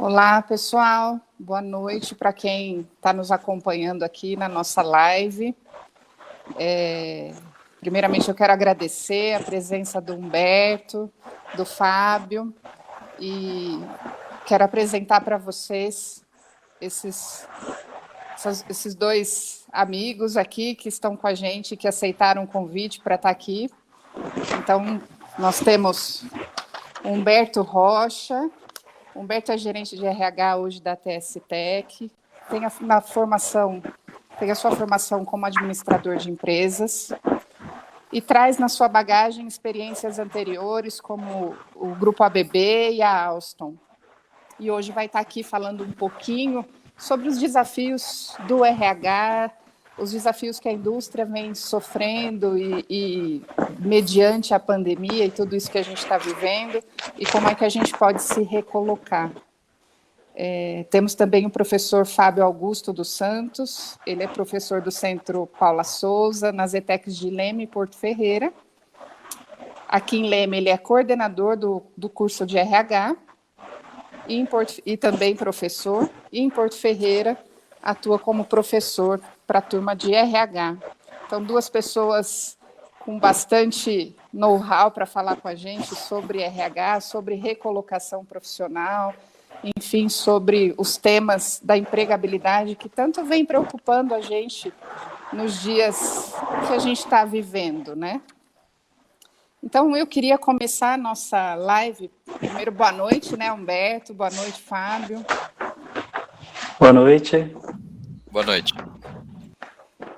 Olá, pessoal. Boa noite para quem está nos acompanhando aqui na nossa live. Primeiramente, eu quero agradecer a presença do Humberto, do Fábio, e quero apresentar para vocês esses dois amigos aqui que estão com a gente, que aceitaram o convite para estar aqui. Então, nós temos Humberto Rocha. Humberto é gerente de RH hoje da TS Tech, tem a sua formação como administrador de empresas e traz na sua bagagem experiências anteriores como o Grupo ABB e a Alstom. E hoje vai estar aqui falando um pouquinho sobre os desafios do RH, os desafios que a indústria vem sofrendo e mediante a pandemia e tudo isso que a gente está vivendo, e como é que a gente pode se recolocar. Temos também o professor Fábio Augusto dos Santos, ele é professor do Centro Paula Souza, nas ETECs de Leme e Porto Ferreira. Aqui em Leme ele é coordenador do curso de RH, e também professor, e em Porto Ferreira atua como professor para a turma de RH. Então, duas pessoas com bastante know-how para falar com a gente sobre RH, sobre recolocação profissional, enfim, sobre os temas da empregabilidade que tanto vem preocupando a gente nos dias que a gente está vivendo, né? Então, eu queria começar a nossa live. Primeiro, boa noite, né, Humberto? Boa noite, Fábio. Boa noite. Boa noite.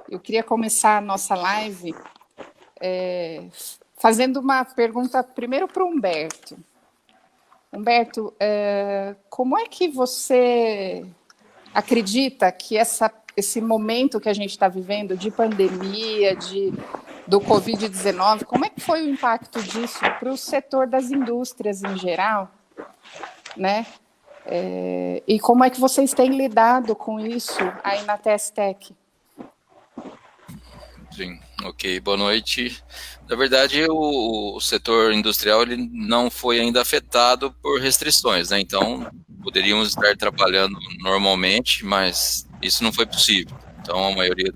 Eu queria começar a nossa live fazendo uma pergunta primeiro para o Humberto. Humberto, como é que você acredita que esse momento que a gente está vivendo de pandemia, do Covid-19, como é que foi o impacto disso para o setor das indústrias em geral, né? E como é que vocês têm lidado com isso aí na TS Tech? Sim, ok, boa noite. Na verdade, o setor industrial ele não foi ainda afetado por restrições, né? Então, poderíamos estar trabalhando normalmente, mas isso não foi possível. Então, a maioria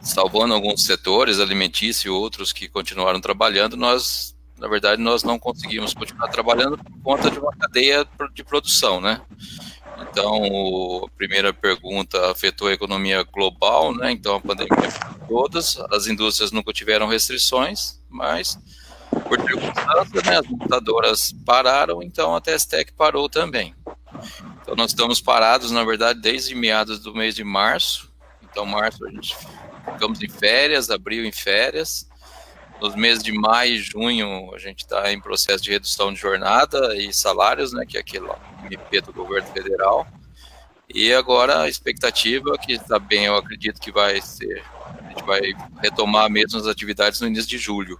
salvando alguns setores, alimentício e outros que continuaram trabalhando, na verdade, nós não conseguimos continuar trabalhando por conta de uma cadeia de produção, né? Então, a primeira pergunta afetou a economia global, né? Então, a pandemia todas, as indústrias nunca tiveram restrições, mas, por circunstâncias, né, as montadoras pararam, então a TS Tech parou também. Então, nós estamos parados, na verdade, desde meados do mês de março. Então, março a gente ficamos em férias, abril em férias. Nos meses de maio e junho, a gente está em processo de redução de jornada e salários, né, que é aquele MP do governo federal. E agora a expectativa, que também eu acredito que a gente vai retomar mesmo as atividades no início de julho.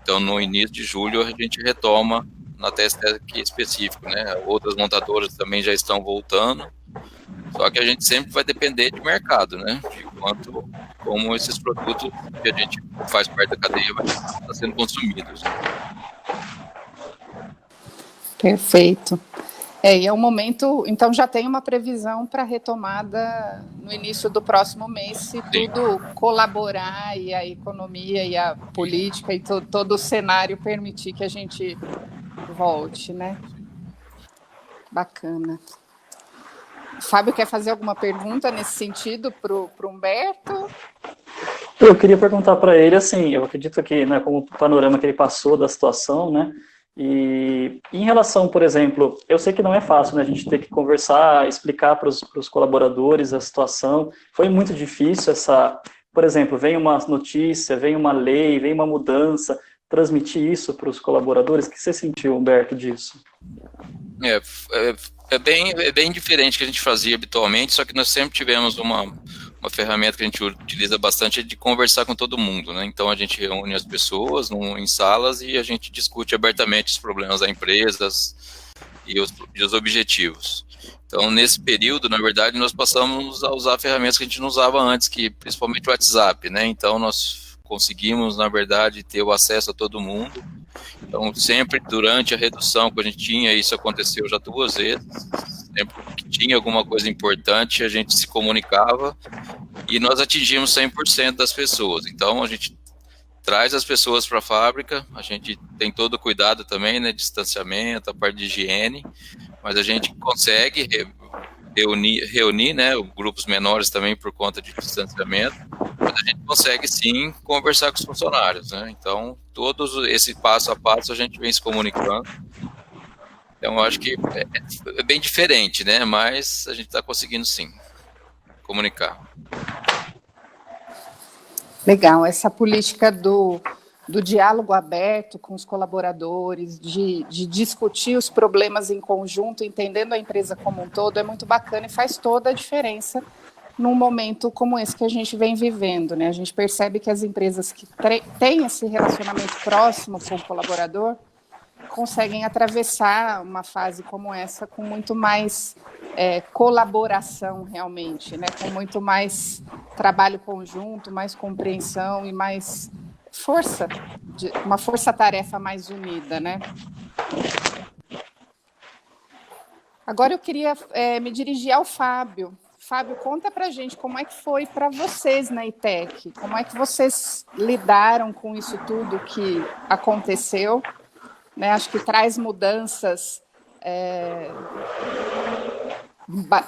Então, no início de julho, a gente retoma na TS Tech específico, né? Outras montadoras também já estão voltando. Só que a gente sempre vai depender de mercado, né? De como esses produtos que a gente faz parte da cadeia vai estar sendo consumidos. Perfeito. E é um momento, então já tem uma previsão para retomada no início do próximo mês, se tudo colaborar e a economia e a política e todo o cenário permitir que a gente volte, né? Bacana. Fábio, quer fazer alguma pergunta nesse sentido para o Humberto? Eu queria perguntar para ele, assim, eu acredito que, né, como o panorama que ele passou da situação, né, e em relação, por exemplo, eu sei que não é fácil, né, a gente ter que conversar, explicar para os colaboradores a situação, foi muito difícil por exemplo, vem uma notícia, vem uma lei, vem uma mudança, transmitir isso para os colaboradores, o que você sentiu, Humberto, disso? É bem diferente do que a gente fazia habitualmente, só que nós sempre tivemos uma ferramenta que a gente utiliza bastante de conversar com todo mundo, né? Então a gente reúne as pessoas em salas e a gente discute abertamente os problemas da empresa e os objetivos. Então, nesse período, na verdade, nós passamos a usar ferramentas que a gente não usava antes, principalmente o WhatsApp, né? Então, nós conseguimos, na verdade, ter o acesso a todo mundo Então, sempre durante a redução que a gente tinha, isso aconteceu já 2 vezes, sempre que tinha alguma coisa importante, a gente se comunicava e nós atingimos 100% das pessoas. Então, a gente traz as pessoas para a fábrica, a gente tem todo o cuidado também, né, distanciamento, a parte de higiene, mas a gente consegue reunir, né, grupos menores também por conta de distanciamento, mas a gente consegue sim conversar com os funcionários, né? Então, todos esse passo a passo a gente vem se comunicando. Então, eu acho que é bem diferente, né? Mas a gente está conseguindo sim comunicar. Legal, essa política do diálogo aberto com os colaboradores, de discutir os problemas em conjunto, entendendo a empresa como um todo, é muito bacana e faz toda a diferença num momento como esse que a gente vem vivendo, né? A gente percebe que as empresas que têm esse relacionamento próximo com o colaborador conseguem atravessar uma fase como essa com muito mais colaboração realmente, né? Com muito mais trabalho conjunto, mais compreensão e mais força, uma força-tarefa mais unida, né? Agora eu queria me dirigir ao Fábio. Fábio, conta para a gente como é que foi para vocês na ITEC, como é que vocês lidaram com isso tudo que aconteceu, né? Acho que traz mudanças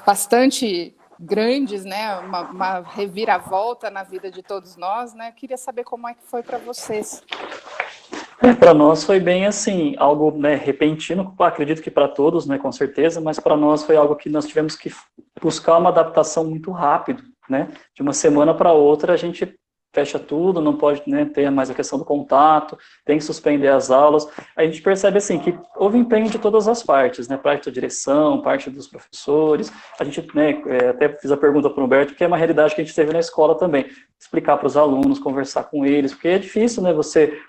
bastante grandes, né? Uma reviravolta na vida de todos nós, né? Eu queria saber como é que foi para vocês. Para nós foi bem assim, algo, né, repentino, acredito que para todos, né, com certeza, mas para nós foi algo que nós tivemos que buscar uma adaptação muito rápido, né? De uma semana para outra a gente fecha tudo, não pode, né, ter mais a questão do contato, tem que suspender as aulas. A gente percebe assim que houve empenho de todas as partes, né, parte da direção, parte dos professores. A gente, né, até fiz a pergunta para o Humberto, que é uma realidade que a gente teve na escola também, explicar para os alunos, conversar com eles, porque é difícil, né, você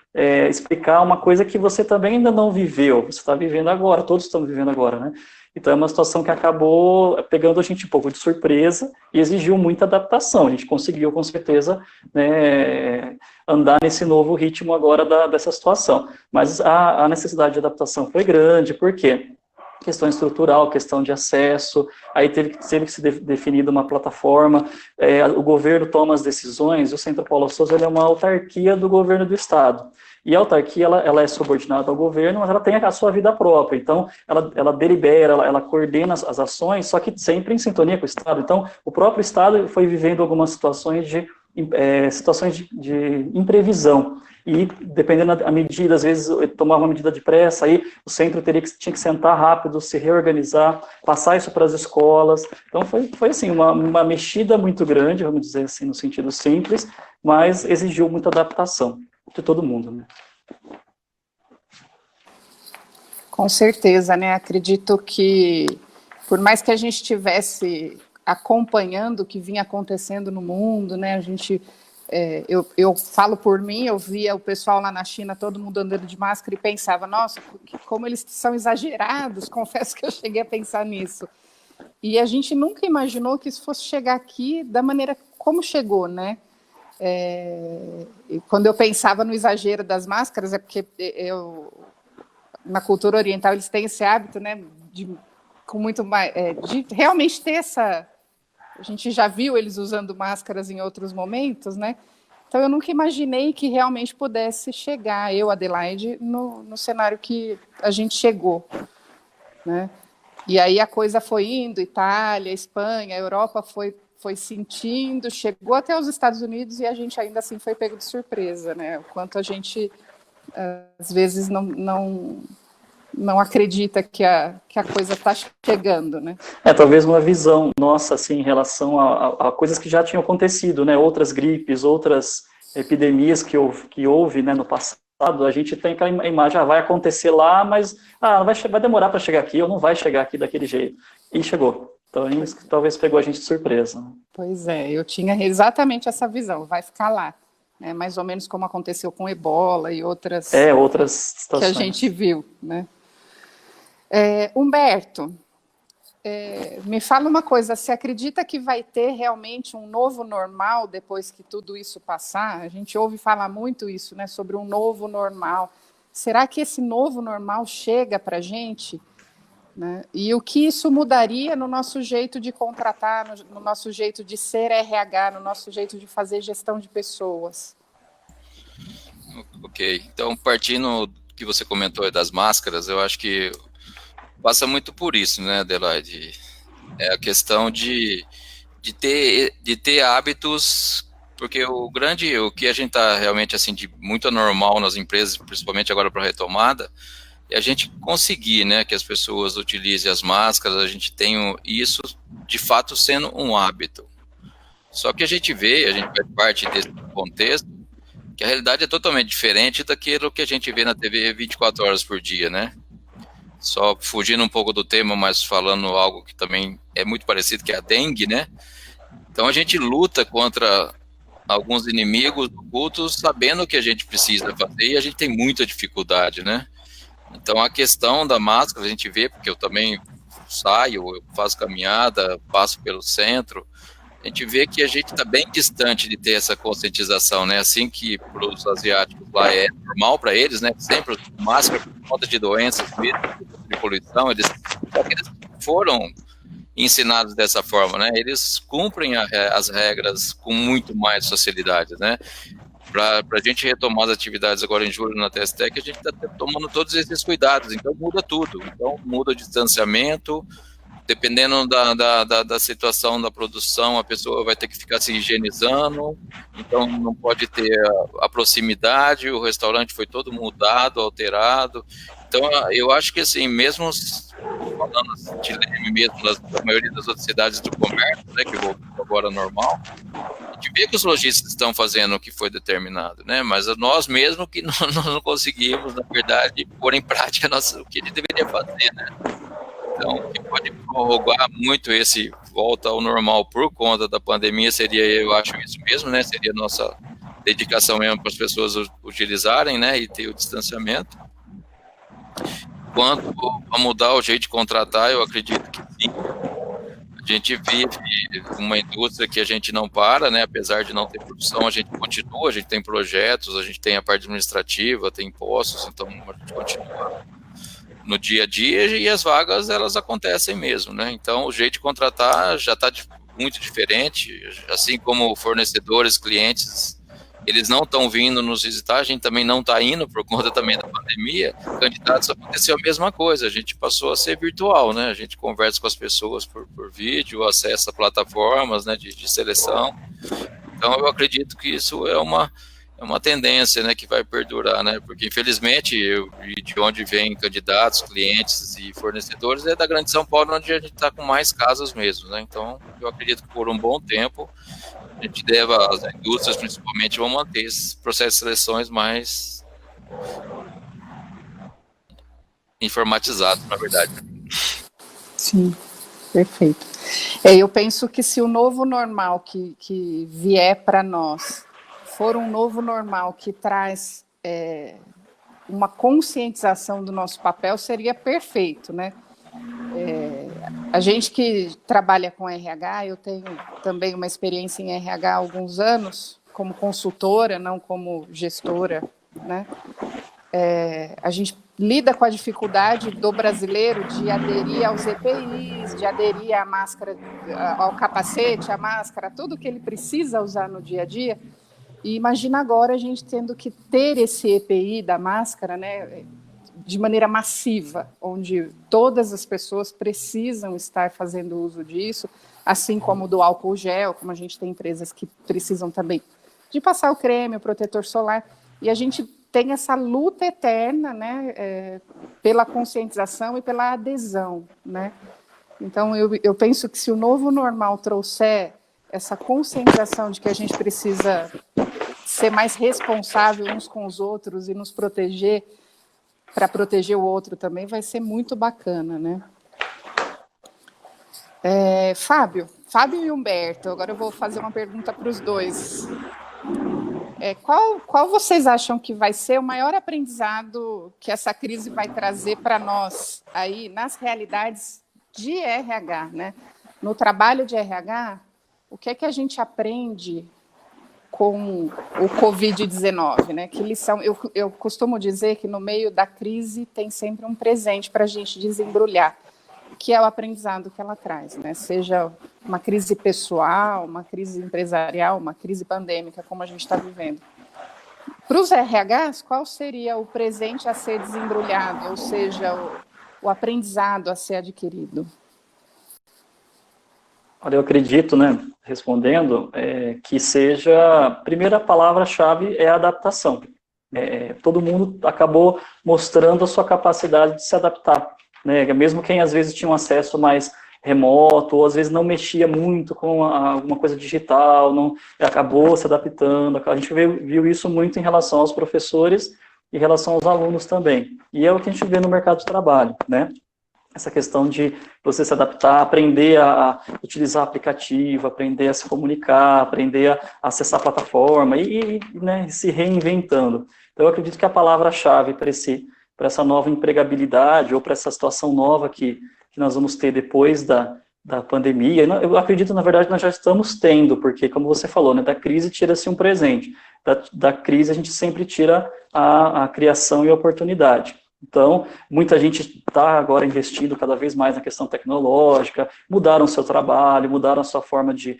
explicar uma coisa que você também ainda não viveu, você está vivendo agora, todos estamos vivendo agora, né? Então é uma situação que acabou pegando a gente um pouco de surpresa e exigiu muita adaptação. A gente conseguiu, com certeza, né, andar nesse novo ritmo agora dessa situação. Mas a necessidade de adaptação foi grande, por quê? Questão estrutural, questão de acesso, aí teve que ser definida uma plataforma, o governo toma as decisões, o Centro Paulo Souza é uma autarquia do governo do Estado. E a autarquia, ela é subordinada ao governo, mas ela tem a sua vida própria. Então, ela delibera, ela coordena as ações, só que sempre em sintonia com o Estado. Então, o próprio Estado foi vivendo algumas situações de imprevisão. E, dependendo da medida, às vezes, tomava uma medida de pressa, aí o centro tinha que sentar rápido, se reorganizar, passar isso para as escolas. Então, foi assim, uma mexida muito grande, vamos dizer assim, no sentido simples, mas exigiu muita adaptação de todo mundo, né? Com certeza, né? Acredito que, por mais que a gente estivesse acompanhando o que vinha acontecendo no mundo, né? A gente, eu falo por mim, eu via o pessoal lá na China, todo mundo andando de máscara e pensava, nossa, como eles são exagerados, confesso que eu cheguei a pensar nisso. E a gente nunca imaginou que isso fosse chegar aqui da maneira como chegou, né? Quando eu pensava no exagero das máscaras, é porque na cultura oriental eles têm esse hábito, né, com muito mais, de realmente ter essa. A gente já viu eles usando máscaras em outros momentos, né? Então eu nunca imaginei que realmente pudesse chegar, eu, Adelaide, no cenário que a gente chegou, né? E aí a coisa foi indo, Itália, Espanha, a Europa foi sentindo, chegou até os Estados Unidos e a gente ainda assim foi pego de surpresa, né? O quanto a gente, às vezes, não acredita que a coisa está chegando, né? Talvez uma visão nossa, assim, em relação a coisas que já tinham acontecido, né? Outras gripes, outras epidemias que houve, né, no passado, a gente tem aquela imagem, vai acontecer lá, mas vai demorar para chegar aqui, ou não vai chegar aqui daquele jeito. E chegou. Então, isso talvez pegou a gente de surpresa. Pois é, eu tinha exatamente essa visão, vai ficar lá. Né? Mais ou menos como aconteceu com Ebola e outras situações que a gente viu. Né? Humberto, me fala uma coisa, você acredita que vai ter realmente um novo normal depois que tudo isso passar? A gente ouve falar muito isso, né, sobre um novo normal. será que esse novo normal chega para a gente? Né? E o que isso mudaria no nosso jeito de contratar, no nosso jeito de ser RH, no nosso jeito de fazer gestão de pessoas? Ok, então partindo do que você comentou das máscaras, eu acho que passa muito por isso, né, Adelaide? É a questão de ter hábitos, porque o que a gente está realmente assim de muito anormal nas empresas, principalmente agora para a retomada, é a gente conseguir, né, que as pessoas utilizem as máscaras, a gente tem isso de fato sendo um hábito. Só que a gente faz parte desse contexto, que a realidade é totalmente diferente daquilo que a gente vê na TV 24 horas por dia, né? Só fugindo um pouco do tema, mas falando algo que também é muito parecido, que é a dengue, né? Então a gente luta contra alguns inimigos ocultos, sabendo o que a gente precisa fazer, e a gente tem muita dificuldade, né? Então a questão da máscara, a gente vê, porque eu também saio, eu faço caminhada, passo pelo centro, a gente vê que a gente está bem distante de ter essa conscientização, né? Assim que para os asiáticos lá é normal para eles, né? Sempre máscara por conta de doenças, de poluição, eles foram ensinados dessa forma, né? Eles cumprem as regras com muito mais facilidade, né? Para a gente retomar as atividades agora em julho na Testec, a gente está tomando todos esses cuidados, então muda tudo. Então muda o distanciamento, dependendo da situação da produção, a pessoa vai ter que ficar se higienizando, então não pode ter a proximidade, o restaurante foi todo mudado, alterado. Então eu acho que assim, mesmo falando de Leme mesmo, da maioria das outras cidades do comércio, né, que voltou agora normal, a gente vê que os lojistas estão fazendo o que foi determinado, né, mas nós mesmos que não conseguimos, na verdade, pôr em prática o que a gente deveria fazer, né. Então, o que pode prorrogar muito esse volta ao normal por conta da pandemia seria, eu acho isso mesmo, né, seria nossa dedicação mesmo para as pessoas utilizarem, né, e ter o distanciamento. Quanto a mudar o jeito de contratar, eu acredito que sim. A gente vive uma indústria que a gente não para, né? Apesar de não ter produção, a gente continua, a gente tem projetos, a gente tem a parte administrativa, tem impostos, então a gente continua no dia a dia e as vagas, elas acontecem mesmo, né? Então, o jeito de contratar já está muito diferente, assim como fornecedores, clientes, eles não estão vindo nos visitar, a gente também não está indo por conta também da pandemia. Candidatos, aconteceu a mesma coisa, a gente passou a ser virtual, né? A gente conversa com as pessoas por vídeo, acessa plataformas, né, de seleção. Então eu acredito que isso é uma tendência, né, que vai perdurar, né? Porque infelizmente de onde vêm candidatos, clientes e fornecedores é da Grande São Paulo, onde a gente está com mais casos mesmo, né? Então eu acredito que por um bom tempo a gente deve, as indústrias principalmente, vão manter esses processos de seleções mais informatizados, na verdade. Sim, perfeito. Eu penso que se o novo normal que vier para nós for um novo normal que traz uma conscientização do nosso papel, seria perfeito, né? A gente que trabalha com RH, eu tenho também uma experiência em RH há alguns anos, como consultora, não como gestora, né? A gente lida com a dificuldade do brasileiro de aderir aos EPIs, de aderir à máscara, ao capacete, à máscara, tudo que ele precisa usar no dia a dia. E imagina agora a gente tendo que ter esse EPI da máscara, né, de maneira massiva, onde todas as pessoas precisam estar fazendo uso disso, assim como do álcool gel, como a gente tem empresas que precisam também de passar o creme, o protetor solar, e a gente tem essa luta eterna, né, pela conscientização e pela adesão, né? Então, eu penso que se o novo normal trouxer essa conscientização de que a gente precisa ser mais responsável uns com os outros e nos proteger para proteger o outro também, vai ser muito bacana, né? Fábio e Humberto, agora eu vou fazer uma pergunta para os dois. Qual vocês acham que vai ser o maior aprendizado que essa crise vai trazer para nós aí nas realidades de RH, né? No trabalho de RH, o que é que a gente aprende com o Covid-19, né? Que lição, eu costumo dizer que no meio da crise tem sempre um presente para a gente desembrulhar, que é o aprendizado que ela traz, né? Seja uma crise pessoal, uma crise empresarial, uma crise pandêmica, como a gente está vivendo. Para os RHs, qual seria o presente a ser desembrulhado, ou seja, o aprendizado a ser adquirido? Olha, eu acredito, né, respondendo, que seja, a primeira palavra-chave é a adaptação. Todo mundo acabou mostrando a sua capacidade de se adaptar, né, mesmo quem às vezes tinha um acesso mais remoto, ou às vezes não mexia muito com alguma coisa digital, não, acabou se adaptando. A gente viu isso muito em relação aos professores e em relação aos alunos também. E é o que a gente vê no mercado de trabalho, né? Essa questão de você se adaptar, aprender a utilizar aplicativo, aprender a se comunicar, aprender a acessar a plataforma né, se reinventando. Então, eu acredito que a palavra-chave para essa nova empregabilidade ou para essa situação nova que nós vamos ter depois da pandemia, eu acredito, na verdade, nós já estamos tendo, porque, como você falou, né, da crise tira-se um presente. Da crise a gente sempre tira a criação e a oportunidade. Então, muita gente está agora investindo cada vez mais na questão tecnológica, mudaram o seu trabalho, mudaram a sua forma de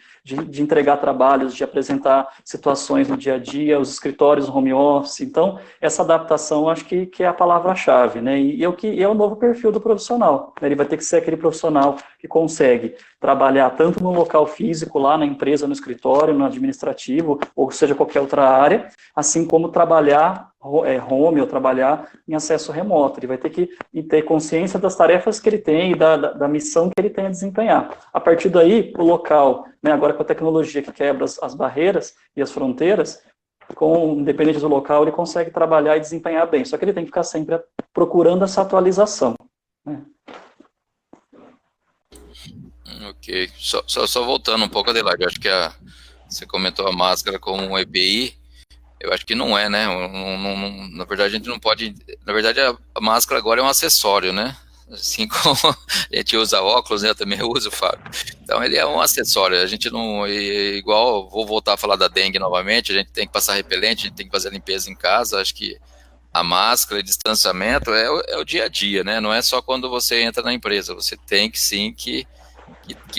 entregar trabalhos, de apresentar situações no dia a dia, os escritórios no home office. Então, essa adaptação, acho que é a palavra-chave, né? E é o novo perfil do profissional, né? Ele vai ter que ser aquele profissional que consegue trabalhar tanto no local físico, lá na empresa, no escritório, no administrativo, ou seja, qualquer outra área, assim como trabalhar home ou trabalhar em acesso remoto. Ele vai ter que ter consciência das tarefas que ele tem e da missão que ele tem a desempenhar. A partir daí, o local, né, agora com a tecnologia que quebra as barreiras e as fronteiras, independente do local, ele consegue trabalhar e desempenhar bem. Só que ele tem que ficar sempre procurando essa atualização, né? Ok. Só voltando um pouco, Adelaide, eu acho que você comentou a máscara como um EPI. Eu acho que não é, né? Na verdade, a gente não pode... Na verdade, a máscara agora é um acessório, né? Assim como a gente usa óculos, né? Eu também uso, Fábio. Então, ele é um acessório. A gente não... Igual, vou voltar a falar da dengue novamente, a gente tem que passar repelente, a gente tem que fazer a limpeza em casa. Acho que a máscara e distanciamento é o dia a dia, né? Não é só quando você entra na empresa. Você tem que, sim, que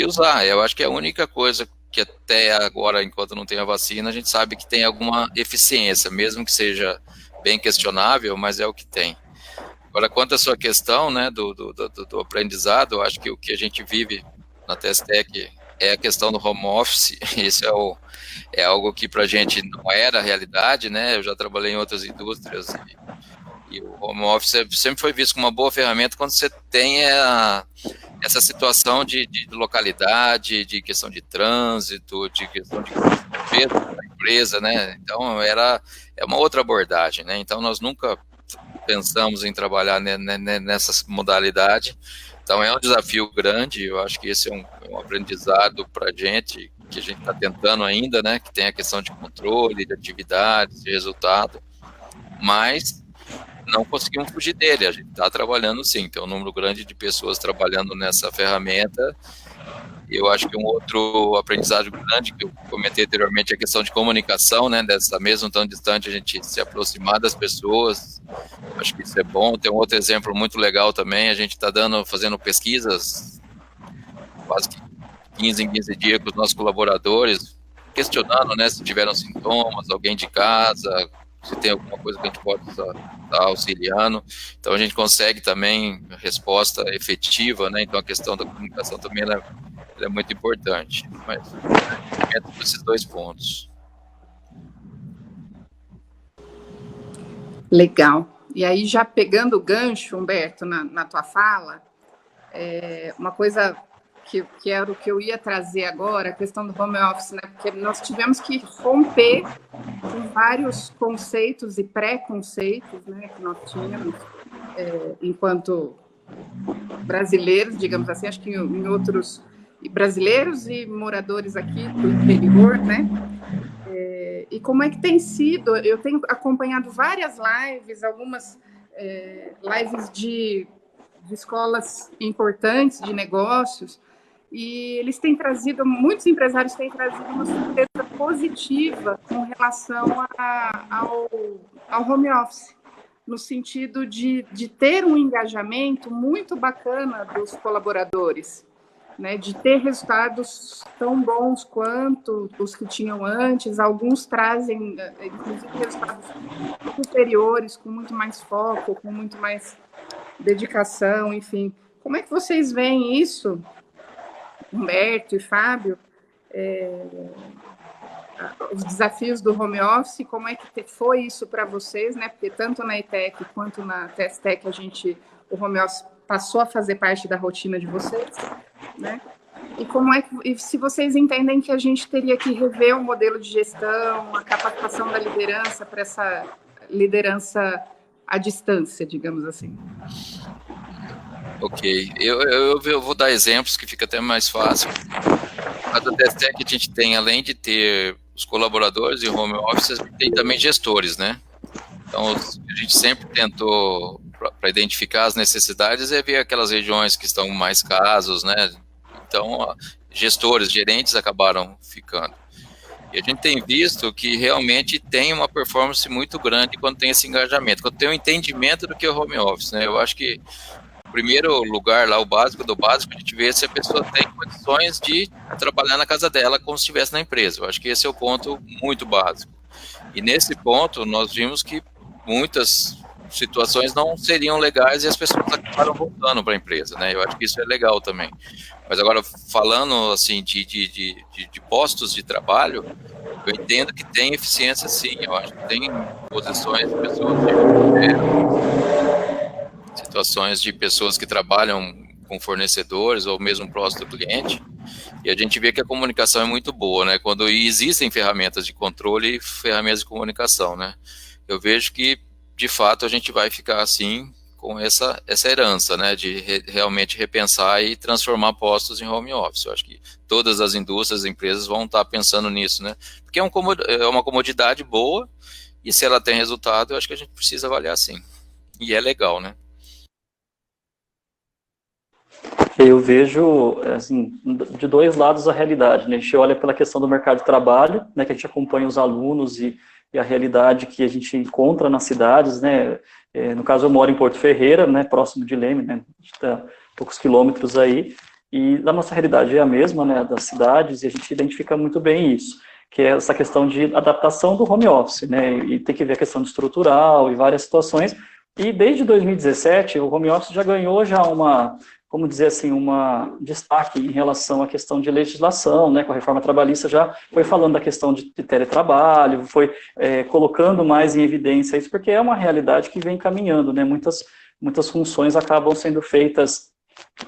usar. Eu acho que é a única coisa que até agora, enquanto não tem a vacina, a gente sabe que tem alguma eficiência, mesmo que seja bem questionável, mas é o que tem. Agora, quanto à sua questão, né, do aprendizado, eu acho que o que a gente vive na Testec é a questão do home office. Isso é algo que para a gente não era a realidade, né? Eu já trabalhei em outras indústrias e o home office sempre foi visto como uma boa ferramenta quando você tem essa situação de localidade, de questão de trânsito, de questão de peso da empresa, né? Então, é uma outra abordagem, né? Então, nós nunca pensamos em trabalhar nessa modalidade. Então, é um desafio grande. Eu acho que esse é um aprendizado para a gente, que a gente está tentando ainda, né? Que tem a questão de controle, de atividades, de resultado. Mas não conseguimos fugir dele, a gente está trabalhando sim, tem um número grande de pessoas trabalhando nessa ferramenta. Eu acho que um outro aprendizado grande que eu comentei anteriormente é a questão de comunicação, né, dessa mesmo tão distante a gente se aproximar das pessoas. Acho que isso é bom. Tem um outro exemplo muito legal também, a gente está fazendo pesquisas quase que 15 em 15 dias com os nossos colaboradores, questionando, né, se tiveram sintomas, alguém de casa, se tem alguma coisa que a gente pode estar auxiliando. Então, a gente consegue também resposta efetiva, né? Então, a questão da comunicação também ela é muito importante. Mas, entre esses dois pontos. Legal. E aí, já pegando o gancho, Humberto, na tua fala, uma coisa que era o que eu ia trazer agora, a questão do home office, né? Porque nós tivemos que romper com vários conceitos e preconceitos, né, que nós tínhamos enquanto brasileiros, digamos assim, acho que em outros brasileiros e moradores aqui do interior, né? E como é que tem sido? Eu tenho acompanhado várias lives, algumas lives de escolas importantes de negócios, e eles têm trazido, muitos empresários têm trazido uma surpresa positiva com relação ao home office, no sentido de ter um engajamento muito bacana dos colaboradores, né, de ter resultados tão bons quanto os que tinham antes. Alguns trazem, inclusive, resultados superiores, com muito mais foco, com muito mais dedicação, enfim. Como é que vocês veem isso, Humberto e Fábio, os desafios do home office? Como é que foi isso para vocês, né? Porque tanto na ETEC quanto na Testec o home office passou a fazer parte da rotina de vocês, né? E como é que, e se vocês entendem que a gente teria que rever o modelo de gestão, a capacitação da liderança para essa liderança à distância, digamos assim. Ok, eu vou dar exemplos que fica até mais fácil. A da Testec a gente tem, além de ter os colaboradores e home office, tem também gestores, né? Então, a gente sempre tentou, para identificar as necessidades, ver aquelas regiões que estão mais casos, né? Então, gestores, gerentes acabaram ficando. E a gente tem visto que realmente tem uma performance muito grande quando tem esse engajamento, quando tem um entendimento do que é o home office, né? Eu acho que o primeiro lugar lá, o básico do básico, a gente vê se a pessoa tem condições de trabalhar na casa dela como se estivesse na empresa. Eu acho que esse é o ponto muito básico. E nesse ponto, nós vimos que muitas situações não seriam legais e as pessoas acabaram voltando para a empresa, né? Eu acho que isso é legal também. Mas agora, falando assim de postos de trabalho, eu entendo que tem eficiência sim. Eu acho que tem posições de pessoas situações de pessoas que trabalham com fornecedores ou mesmo próximo do cliente, e a gente vê que a comunicação é muito boa, né? Quando existem ferramentas de controle e ferramentas de comunicação, né? Eu vejo que, de fato, a gente vai ficar assim com essa herança, né? De realmente repensar e transformar postos em home office. Eu acho que todas as indústrias, as empresas vão estar pensando nisso, né? Porque é uma comodidade boa, e se ela tem resultado, eu acho que a gente precisa avaliar sim. E é legal, né? Eu vejo, assim, de dois lados a realidade, né? A gente olha pela questão do mercado de trabalho, né, que a gente acompanha os alunos e a realidade que a gente encontra nas cidades, né? No caso, eu moro em Porto Ferreira, né, próximo de Leme, né? A gente está a poucos quilômetros aí, e a nossa realidade é a mesma, né, das cidades, e a gente identifica muito bem isso, que é essa questão de adaptação do home office, né? E tem que ver a questão de estrutural e várias situações. E desde 2017, o home office já ganhou como dizer assim, destaque em relação à questão de legislação, né, com a reforma trabalhista já foi falando da questão de teletrabalho, foi colocando mais em evidência isso, porque é uma realidade que vem caminhando, né, muitas funções acabam sendo feitas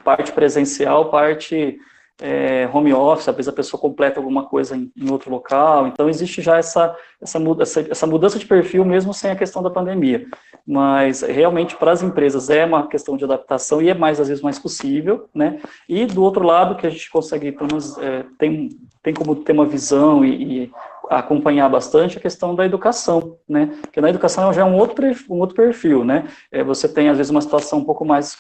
parte presencial, parte home office, às vezes a pessoa completa alguma coisa em outro local, então existe já essa mudança de perfil mesmo sem a questão da pandemia, mas realmente para as empresas é uma questão de adaptação e é às vezes mais possível, né, e do outro lado que a gente consegue, pelo menos, tem como ter uma visão e acompanhar bastante a questão da educação, né, porque na educação já é um outro perfil, né, você tem às vezes uma situação um pouco mais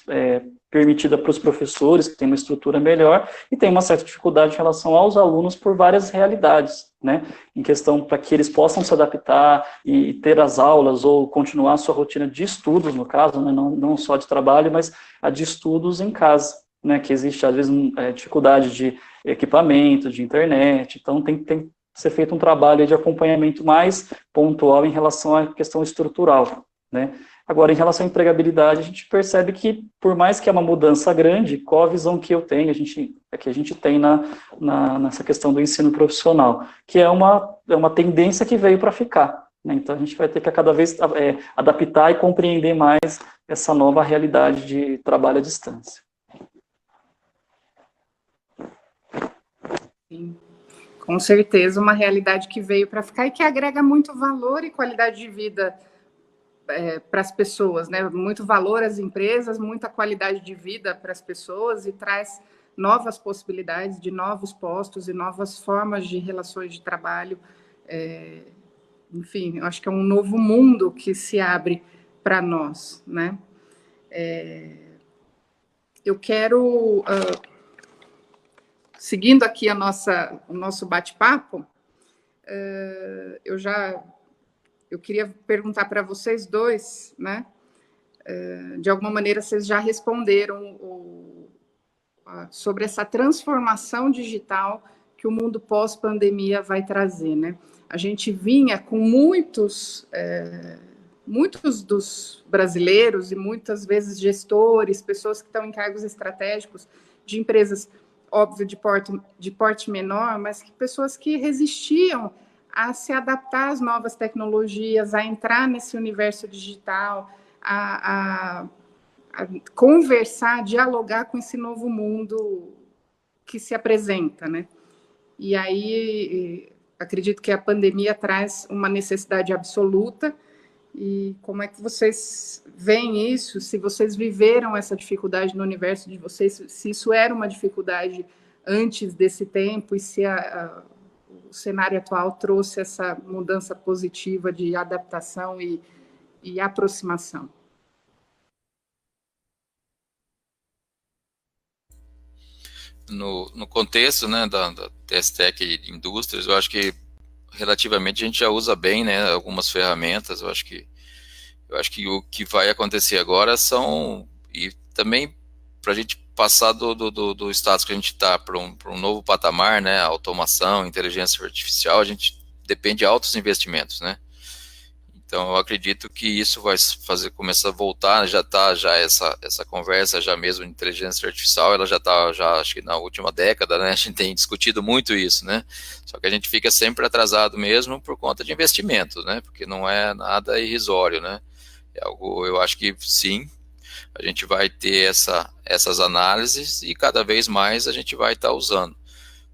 permitida para os professores, que tem uma estrutura melhor, e tem uma certa dificuldade em relação aos alunos por várias realidades, né, em questão para que eles possam se adaptar e ter as aulas ou continuar a sua rotina de estudos, no caso, né, não só de trabalho, mas a de estudos em casa, né, que existe às vezes dificuldade de equipamento, de internet, então tem que ser feito um trabalho de acompanhamento mais pontual em relação à questão estrutural, né. Agora, em relação à empregabilidade, a gente percebe que, por mais que é uma mudança grande, qual a visão que eu tenho, que a gente tem nessa questão do ensino profissional, que é uma tendência que veio para ficar, né? Então, a gente vai ter que, a cada vez, adaptar e compreender mais essa nova realidade de trabalho à distância. Sim, com certeza, uma realidade que veio para ficar e que agrega muito valor e qualidade de vida para as pessoas, né? Muito valor às empresas, muita qualidade de vida para as pessoas e traz novas possibilidades de novos postos e novas formas de relações de trabalho. Enfim, eu acho que é um novo mundo que se abre para nós, né? Eu quero, seguindo aqui o nosso bate-papo, eu queria perguntar para vocês dois, né? De alguma maneira, vocês já responderam sobre essa transformação digital que o mundo pós-pandemia vai trazer, né? A gente vinha com muitos dos brasileiros e muitas vezes gestores, pessoas que estão em cargos estratégicos de empresas, óbvio, de porte menor, mas pessoas que resistiam a se adaptar às novas tecnologias, a entrar nesse universo digital, a conversar, dialogar com esse novo mundo que se apresenta, né? E aí, acredito que a pandemia traz uma necessidade absoluta. E como é que vocês veem isso? Se vocês viveram essa dificuldade no universo de vocês, se isso era uma dificuldade antes desse tempo e se o cenário atual trouxe essa mudança positiva de adaptação e aproximação. No contexto, né, da TSTEC Indústrias, eu acho que relativamente a gente já usa bem, né, algumas ferramentas. Eu acho que o que vai acontecer agora e também para a gente passar do status que a gente está para um novo patamar, né, automação, inteligência artificial, a gente depende de altos investimentos, né. Então, eu acredito que isso vai começar a voltar, já essa conversa, já mesmo de inteligência artificial, ela já está, acho que na última década, né, a gente tem discutido muito isso, né, só que a gente fica sempre atrasado mesmo por conta de investimentos, né, porque não é nada irrisório, né, é algo, eu acho que sim, a gente vai ter essas análises e cada vez mais a gente vai estar usando.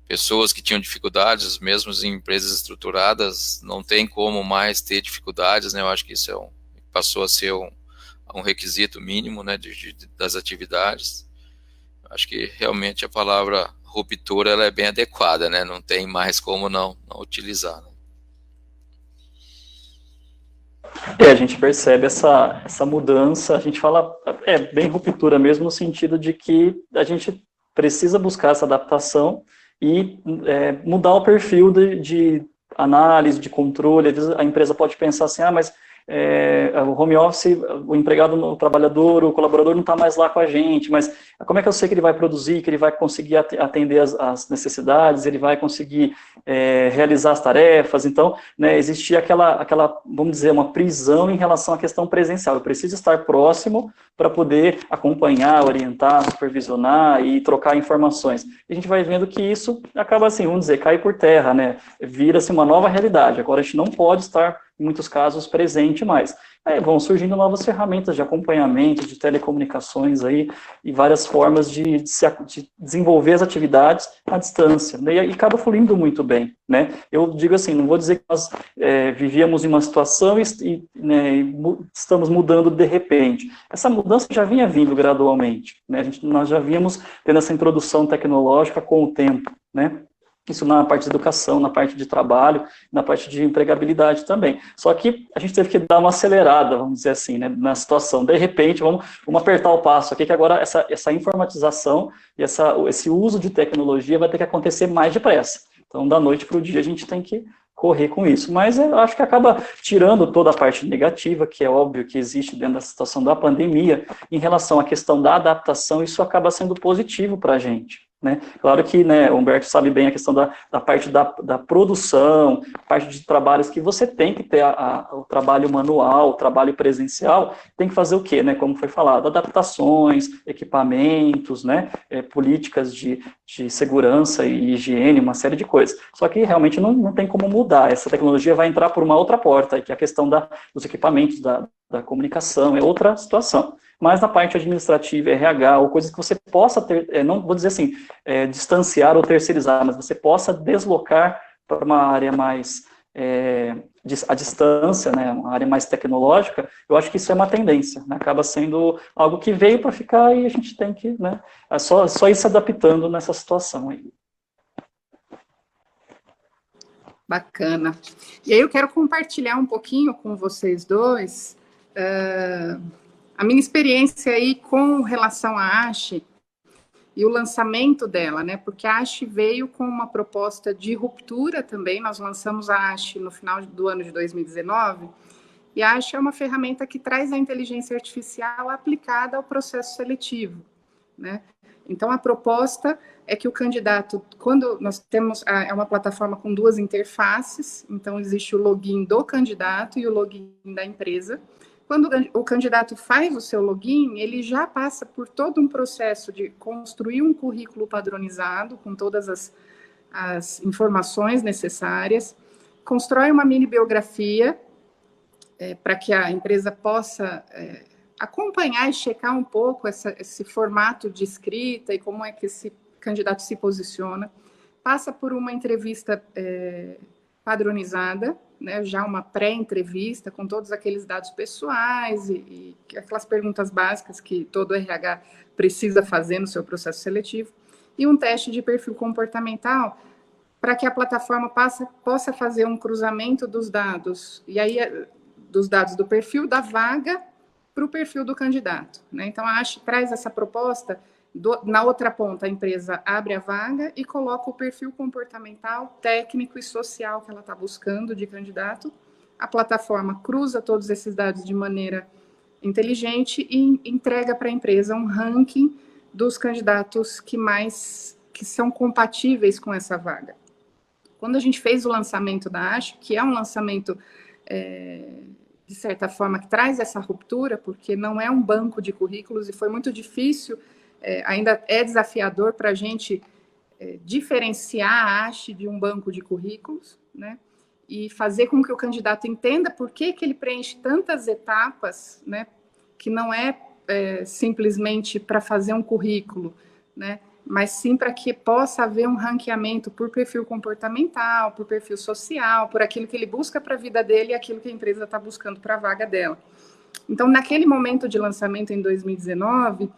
Pessoas que tinham dificuldades, mesmo em empresas estruturadas, não tem como mais ter dificuldades, né? Eu acho que isso passou a ser um requisito mínimo, né, das atividades. Eu acho que realmente a palavra ruptura ela é bem adequada, né? Não tem mais como não utilizar. Né? A gente percebe essa mudança, a gente fala, bem ruptura mesmo, no sentido de que a gente precisa buscar essa adaptação e mudar o perfil de análise, de controle. Às vezes a empresa pode pensar assim, mas o home office, o empregado, o trabalhador, o colaborador não está mais lá com a gente, mas como é que eu sei que ele vai produzir, que ele vai conseguir atender as necessidades, ele vai conseguir realizar as tarefas? Então, né, existia aquela, vamos dizer, uma prisão em relação à questão presencial. Eu preciso estar próximo para poder acompanhar, orientar, supervisionar e trocar informações. E a gente vai vendo que isso acaba assim, vamos dizer, cai por terra, né? Vira-se uma nova realidade. Agora a gente não pode estar, em muitos casos, presente mais. Aí vão surgindo novas ferramentas de acompanhamento, de telecomunicações aí, e várias formas de desenvolver as atividades à distância, né? E acaba fluindo muito bem, né? Eu digo assim, não vou dizer que nós vivíamos em uma situação né, estamos mudando de repente. Essa mudança já vinha vindo gradualmente, né? Nós já víamos tendo essa introdução tecnológica com o tempo, né? Isso na parte de educação, na parte de trabalho, na parte de empregabilidade também. Só que a gente teve que dar uma acelerada, vamos dizer assim, né, na situação. De repente, vamos apertar o passo aqui, que agora essa informatização e esse uso de tecnologia vai ter que acontecer mais depressa. Então, da noite para o dia, a gente tem que correr com isso. Mas eu acho que acaba tirando toda a parte negativa, que é óbvio que existe dentro da situação da pandemia, em relação à questão da adaptação, isso acaba sendo positivo para a gente. Né? Claro que, né, o Humberto sabe bem a questão da parte da produção, parte de trabalhos que você tem que ter o trabalho manual, o trabalho presencial, tem que fazer o quê, né, como foi falado, adaptações, equipamentos, né, políticas de segurança e higiene, uma série de coisas. Só que realmente não tem como mudar, essa tecnologia vai entrar por uma outra porta, que é a questão dos equipamentos, da comunicação, é outra situação. Mas na parte administrativa, RH, ou coisas que você possa ter, não vou dizer assim, distanciar ou terceirizar, mas você possa deslocar para uma área mais à distância, né, uma área mais tecnológica, eu acho que isso é uma tendência, né, acaba sendo algo que veio para ficar e a gente tem que, né, só ir se adaptando nessa situação aí. Bacana. E aí eu quero compartilhar um pouquinho com vocês dois a minha experiência aí com relação à ASHE e o lançamento dela, né? Porque a ASH veio com uma proposta de ruptura também. Nós lançamos a ASH no final do ano de 2019, e a ASH é uma ferramenta que traz a inteligência artificial aplicada ao processo seletivo, né? Então, a proposta é que o candidato, quando nós temos, é uma plataforma com duas interfaces, então existe o login do candidato e o login da empresa. Quando o candidato faz o seu login, ele já passa por todo um processo de construir um currículo padronizado, com todas as informações necessárias, constrói uma mini biografia, para que a empresa possa acompanhar e checar um pouco esse formato de escrita e como é que esse candidato se posiciona, passa por uma entrevista padronizada, né, já uma pré-entrevista com todos aqueles dados pessoais e aquelas perguntas básicas que todo RH precisa fazer no seu processo seletivo, e um teste de perfil comportamental para que a plataforma possa fazer um cruzamento dos dados, e aí dos dados do perfil da vaga para o perfil do candidato, né? Então, a ASH traz essa proposta, na outra ponta, a empresa abre a vaga e coloca o perfil comportamental, técnico e social que ela está buscando de candidato. A plataforma cruza todos esses dados de maneira inteligente e entrega para a empresa um ranking dos candidatos que são compatíveis com essa vaga. Quando a gente fez o lançamento da ASH, que é um lançamento de certa forma, que traz essa ruptura, porque não é um banco de currículos e foi muito difícil, ainda é desafiador para a gente diferenciar a ASH de um banco de currículos, né? E fazer com que o candidato entenda por que ele preenche tantas etapas, né? Que não é simplesmente para fazer um currículo, né? Mas sim para que possa haver um ranqueamento por perfil comportamental, por perfil social, por aquilo que ele busca para a vida dele e aquilo que a empresa está buscando para a vaga dela. Então, naquele momento de lançamento em 2019,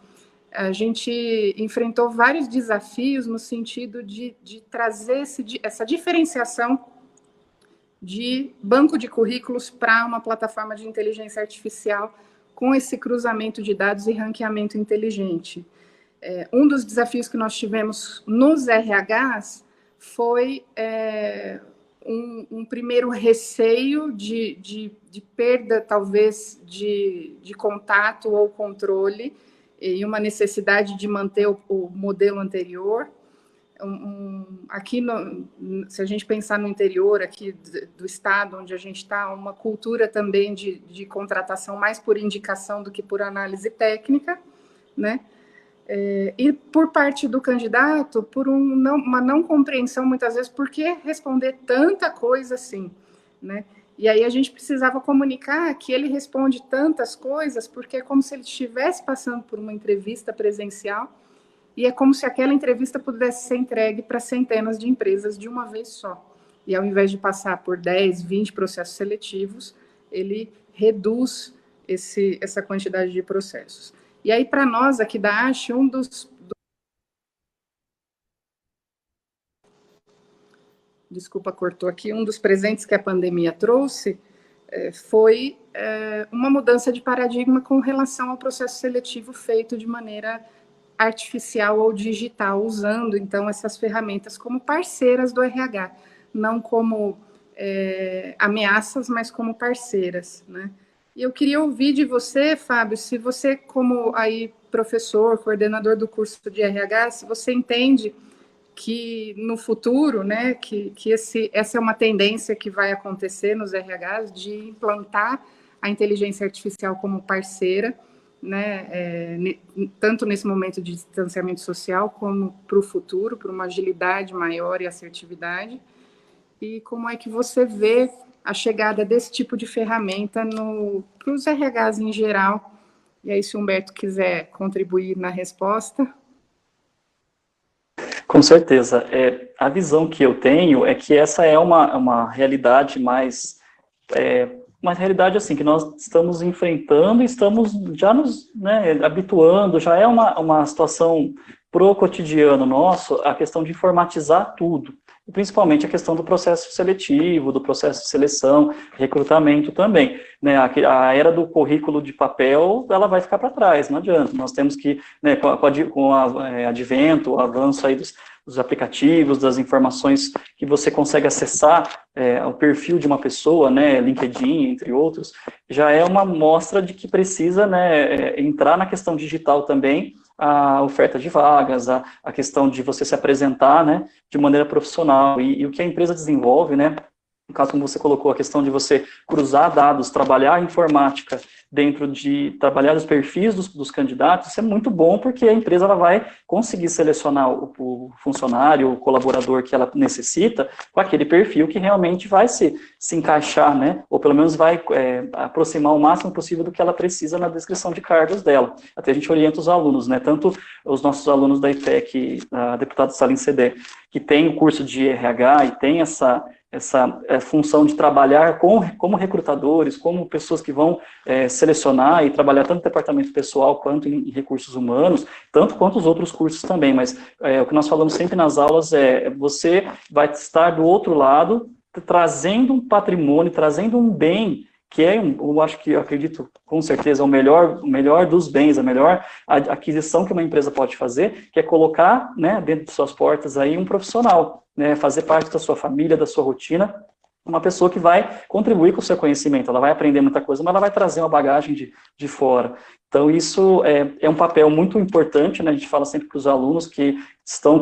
a gente enfrentou vários desafios no sentido de trazer essa diferenciação de banco de currículos para uma plataforma de inteligência artificial com esse cruzamento de dados e ranqueamento inteligente. Um dos desafios que nós tivemos nos RHs foi um primeiro receio de perda, talvez, de contato ou controle, e uma necessidade de manter o modelo anterior. Aqui, se a gente pensar no interior aqui do estado onde a gente está, uma cultura também de contratação mais por indicação do que por análise técnica, né? E por parte do candidato, por uma não compreensão, muitas vezes, por que responder tanta coisa assim, né? E aí a gente precisava comunicar que ele responde tantas coisas, porque é como se ele estivesse passando por uma entrevista presencial, e é como se aquela entrevista pudesse ser entregue para centenas de empresas de uma vez só. E ao invés de passar por 10, 20 processos seletivos, ele reduz essa quantidade de processos. E aí, para nós aqui da ASH, Desculpa, cortou aqui. Um dos presentes que a pandemia trouxe foi uma mudança de paradigma com relação ao processo seletivo feito de maneira artificial ou digital, usando, então, essas ferramentas como parceiras do RH, não como ameaças, mas como parceiras, né? E eu queria ouvir de você, Fábio, se você, como aí professor, coordenador do curso de RH, se você entende que no futuro, né, que essa é uma tendência que vai acontecer nos RHs, de implantar a inteligência artificial como parceira, né, tanto nesse momento de distanciamento social, como para o futuro, para uma agilidade maior e assertividade, e como é que você vê a chegada desse tipo de ferramenta para os RHs em geral. E aí, se o Humberto quiser contribuir na resposta. Com certeza. A visão que eu tenho é que essa é uma realidade mais uma realidade assim, que nós estamos enfrentando e estamos já nos, né, habituando, já é uma situação pro cotidiano nosso, a questão de informatizar tudo, e principalmente a questão do processo seletivo, do processo de seleção, recrutamento também, né, a era do currículo de papel, ela vai ficar para trás, não adianta, nós temos que, né, com o advento, o avanço aí dos aplicativos, das informações que você consegue acessar o perfil de uma pessoa, né, LinkedIn, entre outros, já é uma mostra de que precisa, né, entrar na questão digital também, a oferta de vagas, a questão de você se apresentar, né, de maneira profissional, e o que a empresa desenvolve, né, no caso, como você colocou, a questão de você cruzar dados, trabalhar a informática dentro de trabalhar os perfis dos candidatos, isso é muito bom, porque a empresa ela vai conseguir selecionar o funcionário, o colaborador que ela necessita, com aquele perfil que realmente vai se encaixar, né, ou pelo menos vai aproximar o máximo possível do que ela precisa na descrição de cargos dela. Até a gente orienta os alunos, né, tanto os nossos alunos da IPEC, a deputada Salim Cedé, que tem o curso de RH e tem essa função de trabalhar como recrutadores, como pessoas que vão selecionar e trabalhar tanto no departamento pessoal quanto em recursos humanos, tanto quanto os outros cursos também, mas o que nós falamos sempre nas aulas você vai estar do outro lado, trazendo um patrimônio, trazendo um bem, que eu acredito com certeza, o melhor dos bens, a melhor aquisição que uma empresa pode fazer, que é colocar, né, dentro de suas portas aí um profissional, né, fazer parte da sua família, da sua rotina, uma pessoa que vai contribuir com o seu conhecimento, ela vai aprender muita coisa, mas ela vai trazer uma bagagem de fora. Então, isso é um papel muito importante, né, a gente fala sempre para os alunos que estão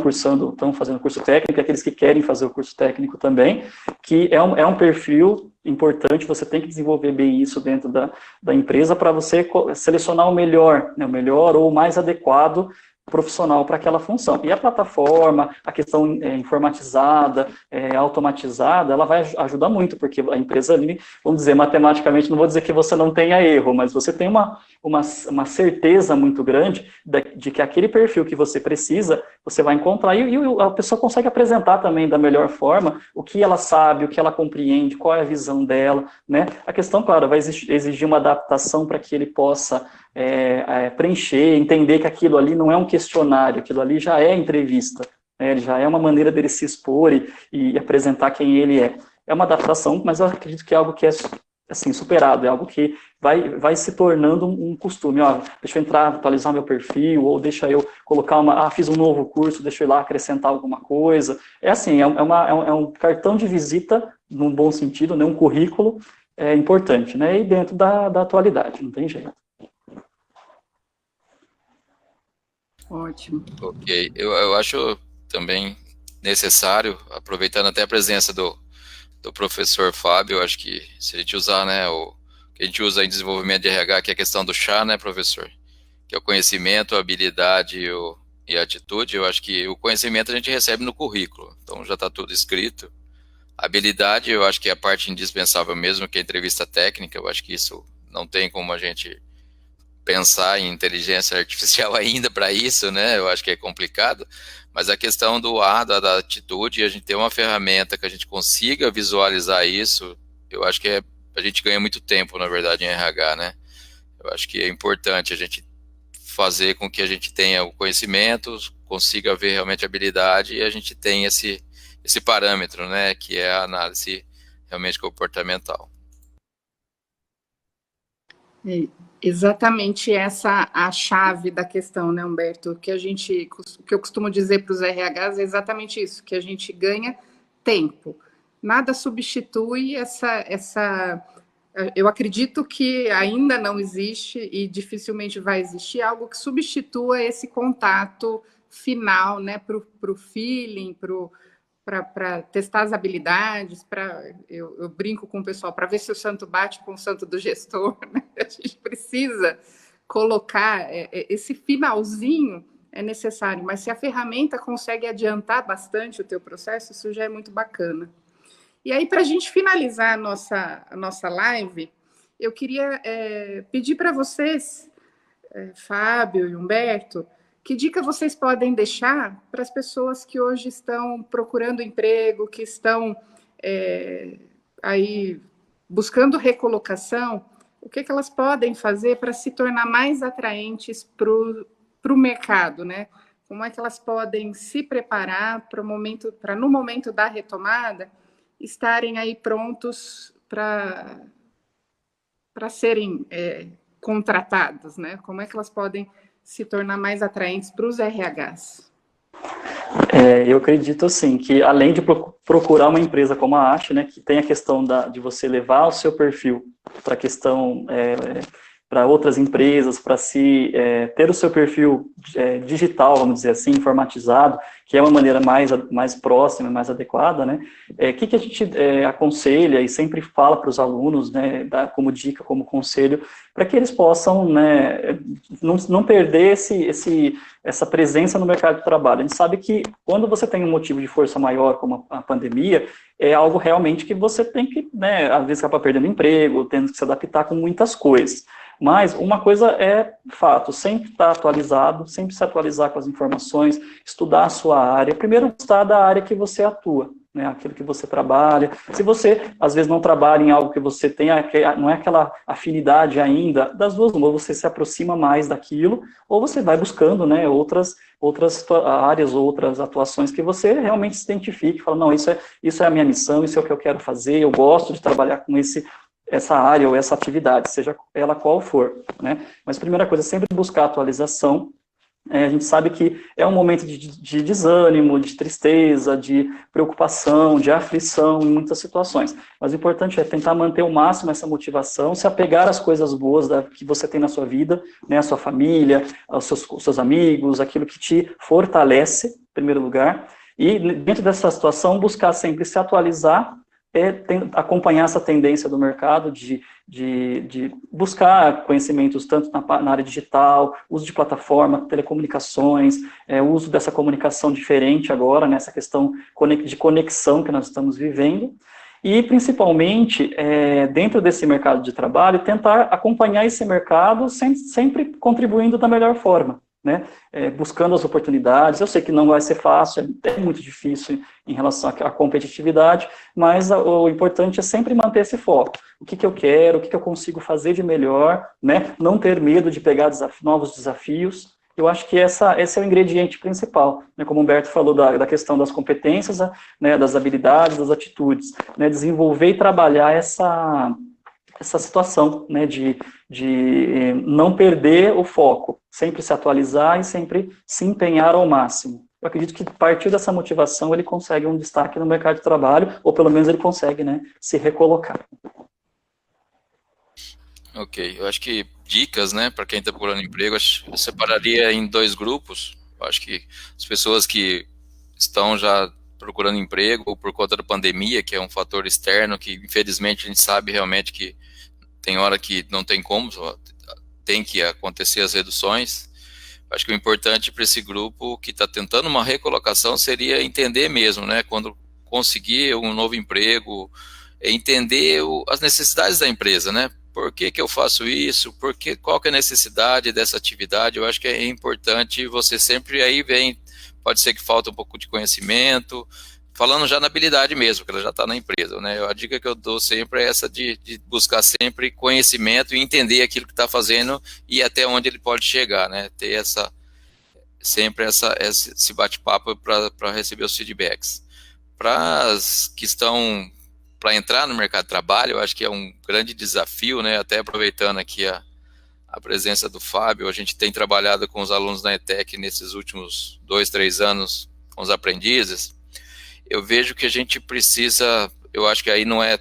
fazendo curso técnico, e aqueles que querem fazer o curso técnico também, que é um perfil importante, você tem que desenvolver bem isso dentro da empresa para você selecionar o melhor, né, o melhor ou o mais adequado profissional para aquela função. E a plataforma, a questão informatizada, automatizada, ela vai ajudar muito, porque a empresa ali, vamos dizer, matematicamente, não vou dizer que você não tenha erro, mas você tem uma certeza muito grande de que aquele perfil que você precisa, você vai encontrar, e a pessoa consegue apresentar também da melhor forma o que ela sabe, o que ela compreende, qual é a visão dela, né? A questão, claro, vai exigir uma adaptação para que ele possa preencher, entender que aquilo ali não é um questionário, aquilo ali já é entrevista, né? Já é uma maneira dele se expor e apresentar quem ele é. É uma adaptação, mas eu acredito que é algo que é assim, superado, é algo que vai se tornando um costume. Ó, deixa eu entrar, atualizar meu perfil, ou deixa eu colocar fiz um novo curso, deixa eu ir lá acrescentar alguma coisa. É assim, é um cartão de visita, num bom sentido, né? Um currículo importante, né? E dentro da atualidade, não tem jeito. Ótimo. Ok, eu acho também necessário, aproveitando até a presença do professor Fábio, eu acho que se a gente usar, né, o que a gente usa em desenvolvimento de RH, que é a questão do chá, né, professor? Que é o conhecimento, a habilidade e a atitude, eu acho que o conhecimento a gente recebe no currículo, então já está tudo escrito. A habilidade, eu acho que é a parte indispensável mesmo, que é a entrevista técnica, eu acho que isso não tem como a gente pensar em inteligência artificial ainda para isso, né? Eu acho que é complicado, mas a questão da atitude, a gente ter uma ferramenta que a gente consiga visualizar isso, eu acho que a gente ganha muito tempo, na verdade, em RH, né? Eu acho que é importante a gente fazer com que a gente tenha o conhecimento, consiga ver realmente a habilidade e a gente tenha esse parâmetro, né? Que é a análise realmente comportamental. Exatamente essa a chave da questão, né, Humberto? Que eu costumo dizer para os RHs é exatamente isso, que a gente ganha tempo. Nada substitui essa. Eu acredito que ainda não existe e dificilmente vai existir algo que substitua esse contato final, né, para o feeling, para testar as habilidades, eu brinco com o pessoal, para ver se o santo bate com o santo do gestor, né? A gente precisa colocar esse finalzinho, é necessário, mas se a ferramenta consegue adiantar bastante o teu processo, isso já é muito bacana. E aí, para a gente finalizar a nossa live, eu queria pedir para vocês, Fábio e Humberto, que dica vocês podem deixar para as pessoas que hoje estão procurando emprego, que estão aí buscando recolocação, o que elas podem fazer para se tornar mais atraentes para o mercado, né? Como é que elas podem se preparar para no momento da retomada estarem aí prontos para serem contratados, né? Como é que elas podem se tornar mais atraentes para os RHs? Eu acredito, assim, que além de procurar uma empresa como a ASH, né, que tem a questão de você levar o seu perfil para a questão, para outras empresas, para ter o seu perfil digital, vamos dizer assim, informatizado, que é uma maneira mais próxima, mais adequada, né? Que a gente aconselha e sempre fala para os alunos, né, como dica, como conselho, para que eles possam, né, não perder essa presença no mercado de trabalho. A gente sabe que quando você tem um motivo de força maior, como a pandemia, é algo realmente que você tem que, né, às vezes acaba perdendo emprego, tendo que se adaptar com muitas coisas. Mas uma coisa é fato, sempre estar atualizado, sempre se atualizar com as informações, estudar a sua área, primeiro gostar da área que você atua, né, aquilo que você trabalha. Se você, às vezes, não trabalha em algo que você tem, não é aquela afinidade ainda, das duas, ou você se aproxima mais daquilo, ou você vai buscando, né, outras áreas, outras atuações que você realmente se identifique, fala, não, isso é a minha missão, isso é o que eu quero fazer, eu gosto de trabalhar com essa área ou essa atividade, seja ela qual for, né? Mas a primeira coisa é sempre buscar atualização. A gente sabe que é um momento de desânimo, de tristeza, de preocupação, de aflição em muitas situações. Mas o importante é tentar manter ao máximo essa motivação, se apegar às coisas boas que você tem na sua vida, né, a sua família, os seus amigos, aquilo que te fortalece, em primeiro lugar. E dentro dessa situação, buscar sempre se atualizar, acompanhar essa tendência do mercado de buscar conhecimentos tanto na área digital, uso de plataforma, telecomunicações, uso dessa comunicação diferente agora, nessa questão de conexão que nós estamos vivendo, e principalmente, dentro desse mercado de trabalho, tentar acompanhar esse mercado sempre contribuindo da melhor forma, né, buscando as oportunidades. Eu sei que não vai ser fácil, é muito difícil em relação à competitividade, mas o importante é sempre manter esse foco. O que eu quero, o que eu consigo fazer de melhor, né, não ter medo de pegar novos desafios. Eu acho que esse é o ingrediente principal, né, como o Humberto falou da questão das competências, né, das habilidades, das atitudes, né, desenvolver e trabalhar essa situação, né, de não perder o foco, sempre se atualizar e sempre se empenhar ao máximo. Eu acredito que a partir dessa motivação ele consegue um destaque no mercado de trabalho, ou pelo menos ele consegue, né, se recolocar. Ok, eu acho que dicas, né, para quem está procurando emprego, eu separaria em 2 grupos. Eu acho que as pessoas que estão já procurando emprego ou por conta da pandemia, que é um fator externo, que infelizmente a gente sabe realmente que tem hora que não tem como, tem que acontecer as reduções. Acho que o importante para esse grupo que está tentando uma recolocação seria entender mesmo, né, quando conseguir um novo emprego, entender as necessidades da empresa, né, por que eu faço isso, qual que é a necessidade dessa atividade. Eu acho que é importante você sempre, aí pode ser que falta um pouco de conhecimento, falando já na habilidade mesmo, que ela já está na empresa, né? A dica que eu dou sempre é essa de buscar sempre conhecimento e entender aquilo que está fazendo e até onde ele pode chegar, né? Ter sempre esse bate-papo para receber os feedbacks. Para as que estão para entrar no mercado de trabalho, eu acho que é um grande desafio, né? Até aproveitando aqui a presença do Fábio, a gente tem trabalhado com os alunos da ETEC nesses últimos 2, 3 anos com os aprendizes. Eu vejo que a gente precisa, eu acho que aí não é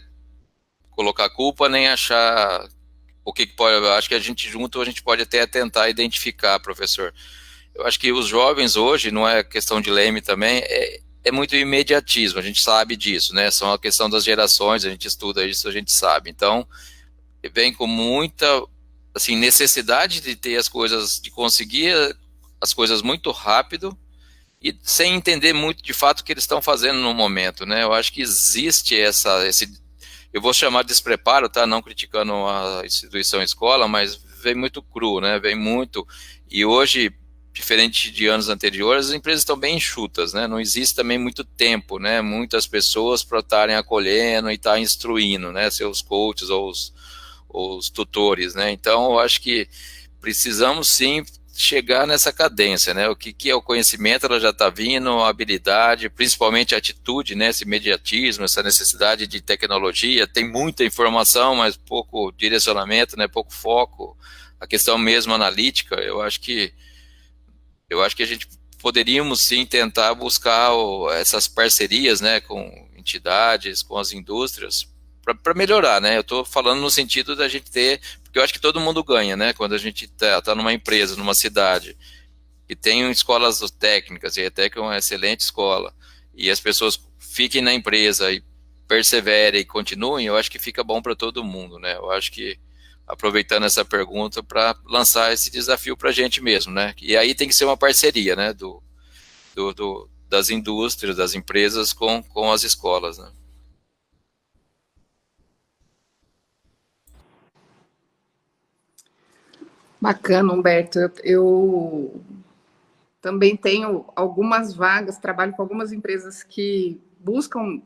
colocar culpa nem achar o que pode, eu acho que a gente pode até tentar identificar, professor. Eu acho que os jovens hoje, não é questão de Leme também, é muito imediatismo, a gente sabe disso, né? São a questão das gerações, a gente estuda isso, a gente sabe. Então, vem com muita, assim, necessidade de ter as coisas, de conseguir as coisas muito rápido, e sem entender muito de fato o que eles estão fazendo no momento, né? Eu acho que existe eu vou chamar de despreparo, tá? Não criticando a instituição escola, mas vem muito cru, né? Vem muito, e hoje diferente de anos anteriores, as empresas estão bem enxutas, né? Não existe também muito tempo, né? Muitas pessoas para estarem acolhendo e estar instruindo, né? Seus coaches ou os tutores, né? Então, eu acho que precisamos sim chegar nessa cadência, né? O que é o conhecimento, ela já está vindo, a habilidade, principalmente a atitude, né? Esse imediatismo, essa necessidade de tecnologia, tem muita informação, mas pouco direcionamento, né? Pouco foco, a questão mesmo analítica, eu acho que a gente poderíamos sim tentar buscar essas parcerias, né, com entidades, com as indústrias, para melhorar, né? Eu estou falando no sentido da gente ter, porque eu acho que todo mundo ganha, né? Quando a gente tá numa empresa, numa cidade, e tem escolas técnicas, e até que é uma excelente escola, e as pessoas fiquem na empresa e perseverem e continuem, eu acho que fica bom para todo mundo, né? Eu acho que aproveitando essa pergunta para lançar esse desafio para a gente mesmo, né? E aí tem que ser uma parceria, né? Das indústrias, das empresas com as escolas, né? Bacana, Humberto. Eu também tenho algumas vagas, trabalho com algumas empresas que buscam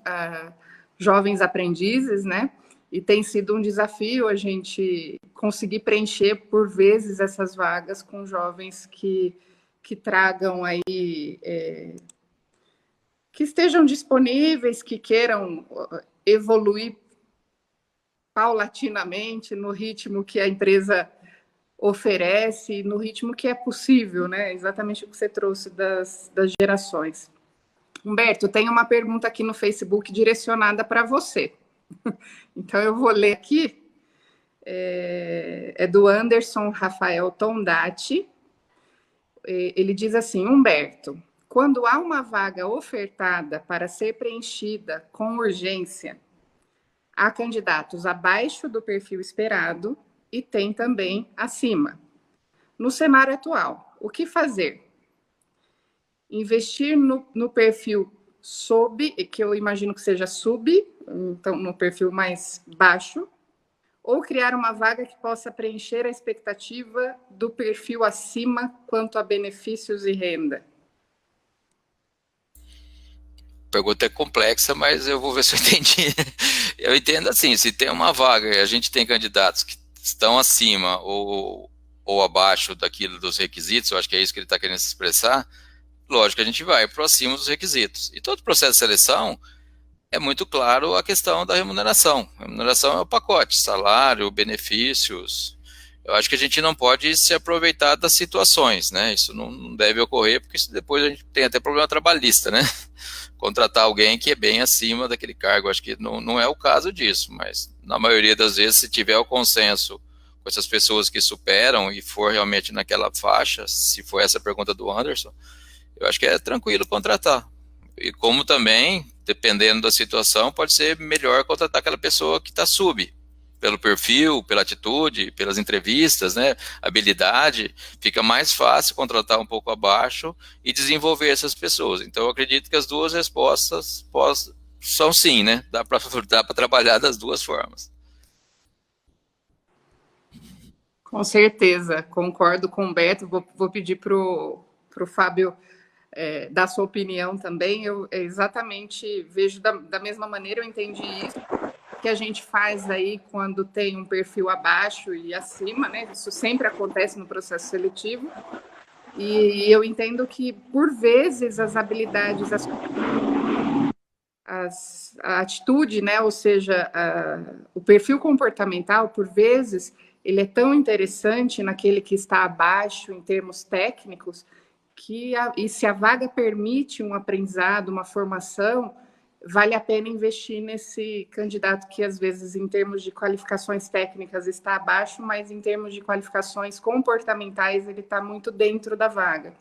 jovens aprendizes, né? E tem sido um desafio a gente conseguir preencher, por vezes, essas vagas com jovens que tragam aí, que estejam disponíveis, que queiram evoluir paulatinamente no ritmo que a empresa oferece, no ritmo que é possível, né? Exatamente o que você trouxe das gerações. Humberto, tem uma pergunta aqui no Facebook direcionada para você. Então, eu vou ler aqui. É do Anderson Rafael Tondati. Ele diz assim: Humberto, quando há uma vaga ofertada para ser preenchida com urgência, há candidatos abaixo do perfil esperado e tem também acima. No cenário atual, o que fazer? Investir no perfil sob, que eu imagino que seja sub, então no perfil mais baixo, ou criar uma vaga que possa preencher a expectativa do perfil acima quanto a benefícios e renda? Pergunta é complexa, mas eu vou ver se eu entendi. Eu entendo assim, se tem uma vaga e a gente tem candidatos que estão acima ou abaixo daquilo dos requisitos, eu acho que é isso que ele está querendo se expressar, lógico que a gente vai para cima dos requisitos. E todo processo de seleção é muito claro a questão da remuneração. A remuneração é o pacote, salário, benefícios. Eu acho que a gente não pode se aproveitar das situações, né? Isso não deve ocorrer, porque depois a gente tem até problema trabalhista, né? Contratar alguém que é bem acima daquele cargo. Acho que não é o caso disso, mas na maioria das vezes, se tiver o consenso com essas pessoas que superam e for realmente naquela faixa, se for essa a pergunta do Anderson, eu acho que é tranquilo contratar. E como também, dependendo da situação, pode ser melhor contratar aquela pessoa que está sub, pelo perfil, pela atitude, pelas entrevistas, né, habilidade, fica mais fácil contratar um pouco abaixo e desenvolver essas pessoas. Então, eu acredito que as duas respostas são sim, né, dá para trabalhar das duas formas. Com certeza, concordo com o Beto. Vou pedir para o Fábio dar sua opinião também. Eu exatamente vejo da mesma maneira, eu entendi isso, que a gente faz aí quando tem um perfil abaixo e acima, né? Isso sempre acontece no processo seletivo. E eu entendo que, por vezes, as habilidades, a atitude, né? Ou seja, o perfil comportamental, por vezes, ele é tão interessante naquele que está abaixo em termos técnicos, e se a vaga permite um aprendizado, uma formação, vale a pena investir nesse candidato que, às vezes, em termos de qualificações técnicas, está abaixo, mas em termos de qualificações comportamentais, ele está muito dentro da vaga.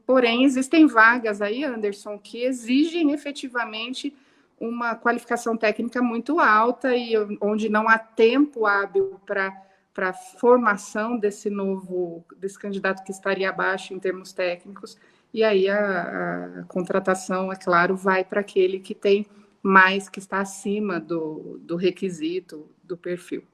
Porém, existem vagas aí, Anderson, que exigem efetivamente uma qualificação técnica muito alta e onde não há tempo hábil para a formação desse candidato que estaria abaixo em termos técnicos, e aí a contratação, é claro, vai para aquele que tem mais, que está acima do requisito, do perfil.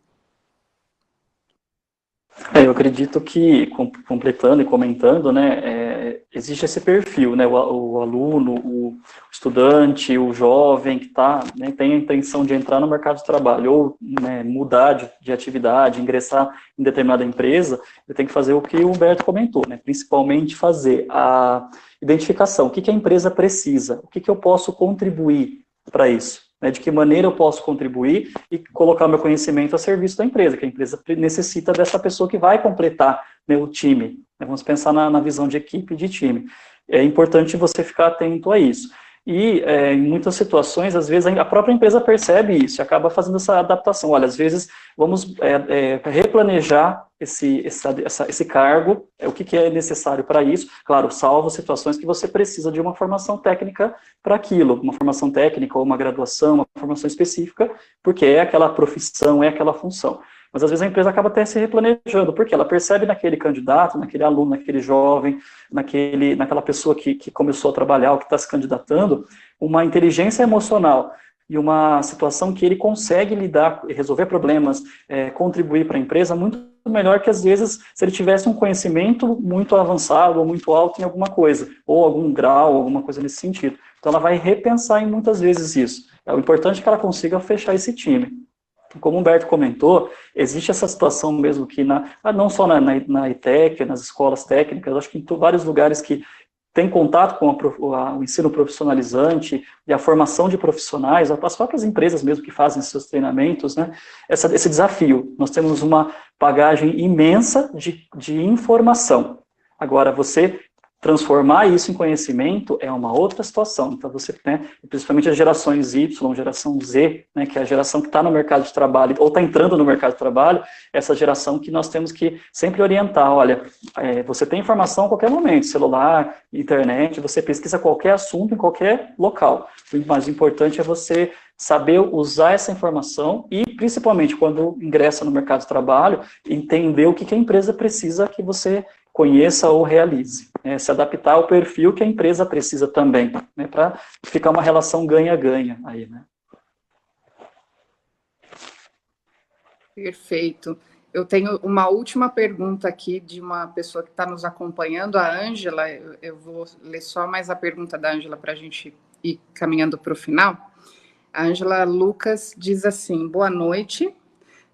Eu acredito que, completando e comentando, né, existe esse perfil, né, o aluno, o estudante, o jovem que né, tem a intenção de entrar no mercado de trabalho ou, né, mudar de atividade, ingressar em determinada empresa, ele tem que fazer o que o Humberto comentou, né, principalmente fazer a identificação, o que a empresa precisa, o que eu posso contribuir para isso. De que maneira eu posso contribuir e colocar meu conhecimento a serviço da empresa, que a empresa necessita dessa pessoa que vai completar, né, o time. Vamos pensar na visão de equipe e de time. É importante você ficar atento a isso. E em muitas situações, às vezes, a própria empresa percebe isso e acaba fazendo essa adaptação. Olha, às vezes, vamos replanejar esse cargo, o que é necessário para isso. Claro, salvo situações que você precisa de uma formação técnica para aquilo, uma formação técnica ou uma graduação, uma formação específica, porque é aquela profissão, é aquela função. Mas às vezes a empresa acaba até se replanejando, porque ela percebe naquele candidato, naquele aluno, naquele jovem, naquela pessoa que começou a trabalhar, ou que está se candidatando, uma inteligência emocional e uma situação que ele consegue lidar, resolver problemas, contribuir para a empresa muito melhor que, às vezes, se ele tivesse um conhecimento muito avançado ou muito alto em alguma coisa, ou algum grau, alguma coisa nesse sentido. Então, ela vai repensar em muitas vezes isso. O importante é que ela consiga fechar esse time. Como o Humberto comentou, existe essa situação mesmo que, não só na ETEC, nas escolas técnicas, acho que em vários lugares que tem contato com o ensino profissionalizante e a formação de profissionais, as próprias empresas mesmo que fazem seus treinamentos, né, esse desafio. Nós temos uma bagagem imensa de informação. Agora, você transformar isso em conhecimento é uma outra situação. Então, você, né, principalmente as gerações Y, geração Z, né, que é a geração que está no mercado de trabalho, ou está entrando no mercado de trabalho, essa geração que nós temos que sempre orientar. Olha, você tem informação a qualquer momento, celular, internet, você pesquisa qualquer assunto em qualquer local. O mais importante é você saber usar essa informação e, principalmente, quando ingressa no mercado de trabalho, entender o que a empresa precisa que você conheça ou realize, né, se adaptar ao perfil que a empresa precisa também, né, para ficar uma relação ganha-ganha aí, né. Perfeito. Eu tenho uma última pergunta aqui de uma pessoa que está nos acompanhando, a Ângela. Eu vou ler só mais a pergunta da Ângela para a gente ir caminhando para o final. A Ângela Lucas diz assim: boa noite.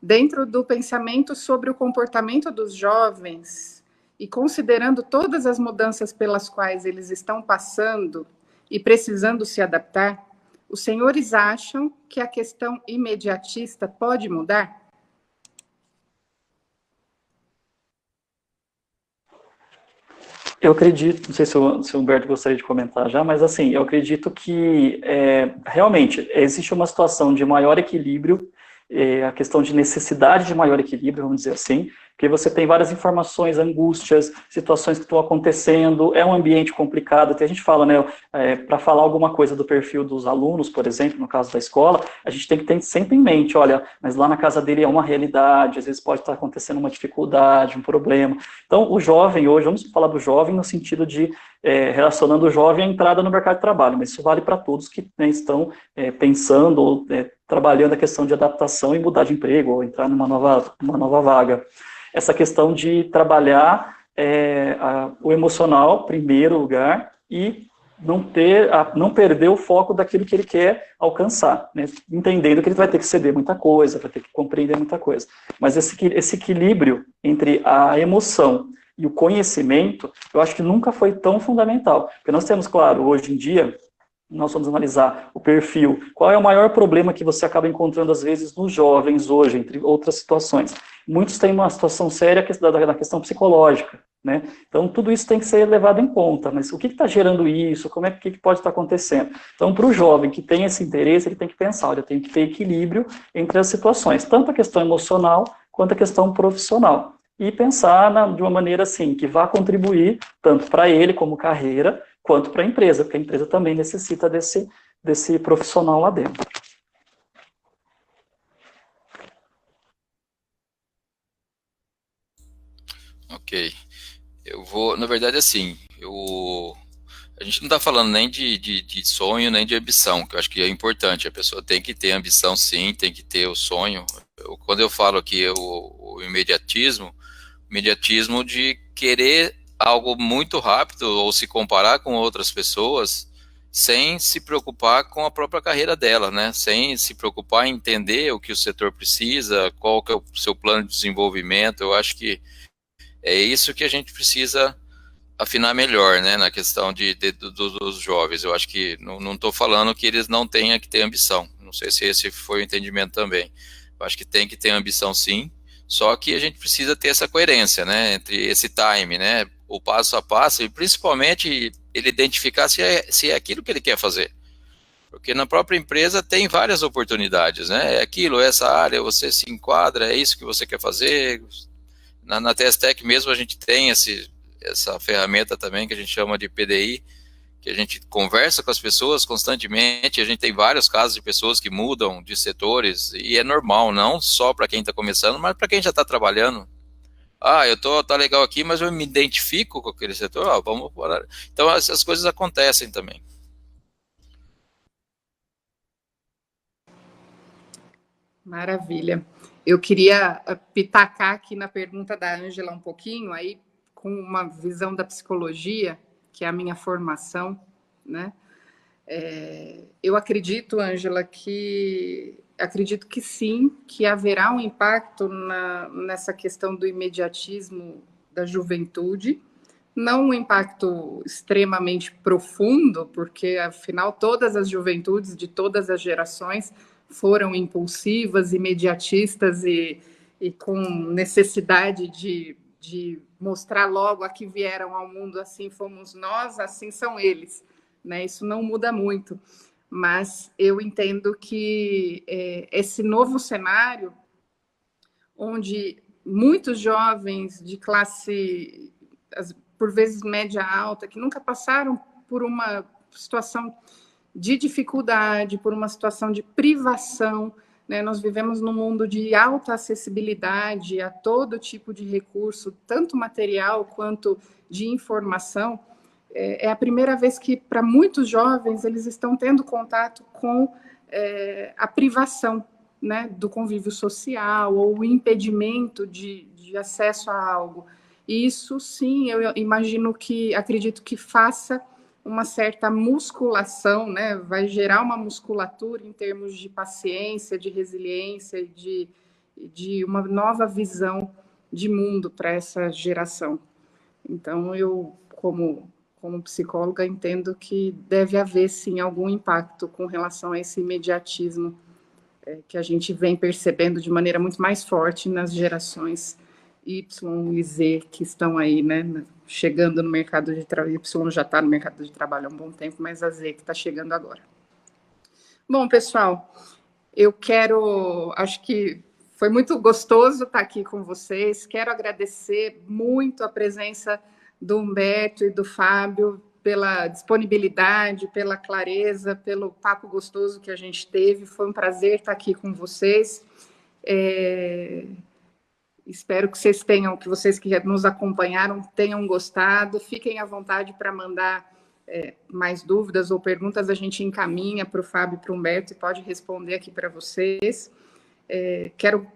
Dentro do pensamento sobre o comportamento dos jovens e considerando todas as mudanças pelas quais eles estão passando e precisando se adaptar, os senhores acham que a questão imediatista pode mudar? Eu acredito, não sei se o Humberto gostaria de comentar já, mas assim, eu acredito que realmente existe uma situação de maior equilíbrio, a questão de necessidade de maior equilíbrio, vamos dizer assim, porque você tem várias informações, angústias, situações que estão acontecendo, é um ambiente complicado, até a gente fala, né, para falar alguma coisa do perfil dos alunos, por exemplo, no caso da escola, a gente tem que ter sempre em mente, olha, mas lá na casa dele é uma realidade, às vezes pode estar acontecendo uma dificuldade, um problema. Então, o jovem hoje, vamos falar do jovem no sentido de relacionando o jovem à entrada no mercado de trabalho, mas isso vale para todos que, né, estão pensando ou trabalhando a questão de adaptação e mudar de emprego, ou entrar numa nova vaga. Essa questão de trabalhar o emocional, primeiro lugar, e não perder o foco daquilo que ele quer alcançar, né? Entendendo que ele vai ter que ceder muita coisa, vai ter que compreender muita coisa. Mas esse equilíbrio entre a emoção e o conhecimento, eu acho que nunca foi tão fundamental. Porque nós temos, claro, hoje em dia, nós vamos analisar o perfil. Qual é o maior problema que você acaba encontrando, às vezes, nos jovens hoje, entre outras situações? Muitos têm uma situação séria da questão psicológica, né? Então, tudo isso tem que ser levado em conta. Mas o que está gerando isso? Como que pode estar acontecendo? Então, para o jovem que tem esse interesse, ele tem que pensar, olha, tem que ter equilíbrio entre as situações, tanto a questão emocional quanto a questão profissional. E pensar de uma maneira assim, que vá contribuir tanto para ele como carreira, quanto para a empresa, porque a empresa também necessita desse profissional lá dentro. Ok. Na verdade, assim, a gente não está falando nem de sonho, nem de ambição, que eu acho que é importante, a pessoa tem que ter ambição sim, tem que ter o sonho. Quando eu falo aqui o imediatismo, imediatismo de querer algo muito rápido ou se comparar com outras pessoas sem se preocupar com a própria carreira dela, né? Sem se preocupar em entender o que o setor precisa, qual que é o seu plano de desenvolvimento. Eu acho que é isso que a gente precisa afinar melhor, né, na questão dos jovens. Eu acho que não estou falando que eles não tenham que ter ambição. Não sei se esse foi o entendimento também. Eu acho que tem que ter ambição, sim. Só que a gente precisa ter essa coerência, né, entre esse time, né, o passo a passo e principalmente ele identificar se é aquilo que ele quer fazer. Porque na própria empresa tem várias oportunidades, né? É aquilo, essa área, você se enquadra, é isso que você quer fazer. Na Testec mesmo a gente tem essa ferramenta também que a gente chama de PDI, que a gente conversa com as pessoas constantemente, a gente tem vários casos de pessoas que mudam de setores, e é normal, não só para quem está começando, mas para quem já está trabalhando. Tá legal aqui, mas eu me identifico com aquele setor, vamos parar. Então essas coisas acontecem também. Maravilha. Eu queria pitacar aqui na pergunta da Ângela um pouquinho, aí com uma visão da psicologia, que é a minha formação, né? Eu acredito, Ângela, acredito que sim, que haverá um impacto nessa questão do imediatismo da juventude, não um impacto extremamente profundo, porque afinal todas as juventudes de todas as gerações foram impulsivas, imediatistas e com necessidade de mostrar logo a que vieram ao mundo, assim fomos nós, assim são eles, né? Isso não muda muito, mas eu entendo que esse novo cenário, onde muitos jovens de classe, por vezes média alta, que nunca passaram por uma situação de dificuldade, por uma situação de privação, né? Nós vivemos num mundo de alta acessibilidade a todo tipo de recurso, tanto material quanto de informação. É a primeira vez que, para muitos jovens, eles estão tendo contato com a privação, né, do convívio social ou o impedimento de acesso a algo. E isso, sim, eu acredito que faça uma certa musculação, né? Vai gerar uma musculatura em termos de paciência, de resiliência, de uma nova visão de mundo para essa geração. Então, eu, como psicóloga, entendo que deve haver, sim, algum impacto com relação a esse imediatismo que a gente vem percebendo de maneira muito mais forte nas gerações Y e Z que estão aí, né, chegando no mercado de trabalho. Y já está no mercado de trabalho há um bom tempo, mas a Z que está chegando agora. Bom, pessoal, acho que foi muito gostoso estar aqui com vocês. Quero agradecer muito a presença do Humberto e do Fábio pela disponibilidade, pela clareza, pelo papo gostoso que a gente teve. Foi um prazer estar aqui com vocês. Espero que vocês que nos acompanharam tenham gostado. Fiquem à vontade para mandar mais dúvidas ou perguntas, a gente encaminha para o Fábio e para o Humberto e pode responder aqui para vocês. Quero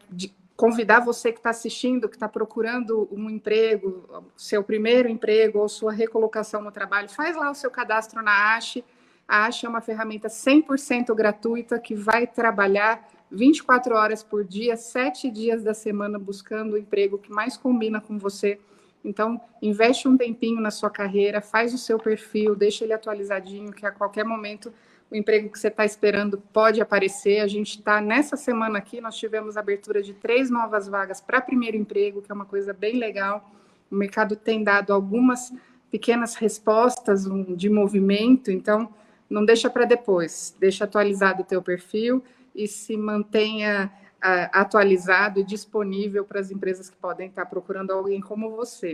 convidar você que está assistindo, que está procurando um emprego, seu primeiro emprego ou sua recolocação no trabalho, faz lá o seu cadastro na ASHE. A ASHE é uma ferramenta 100% gratuita que vai trabalhar 24 horas por dia, 7 dias da semana, buscando o emprego que mais combina com você. Então, investe um tempinho na sua carreira, faz o seu perfil, deixa ele atualizadinho, que a qualquer momento o emprego que você está esperando pode aparecer. A gente está, nessa semana aqui, nós tivemos abertura de 3 novas vagas para primeiro emprego, que é uma coisa bem legal. O mercado tem dado algumas pequenas respostas de movimento, então não deixa para depois, deixa atualizado o teu perfil e se mantenha atualizado e disponível para as empresas que podem estar procurando alguém como você.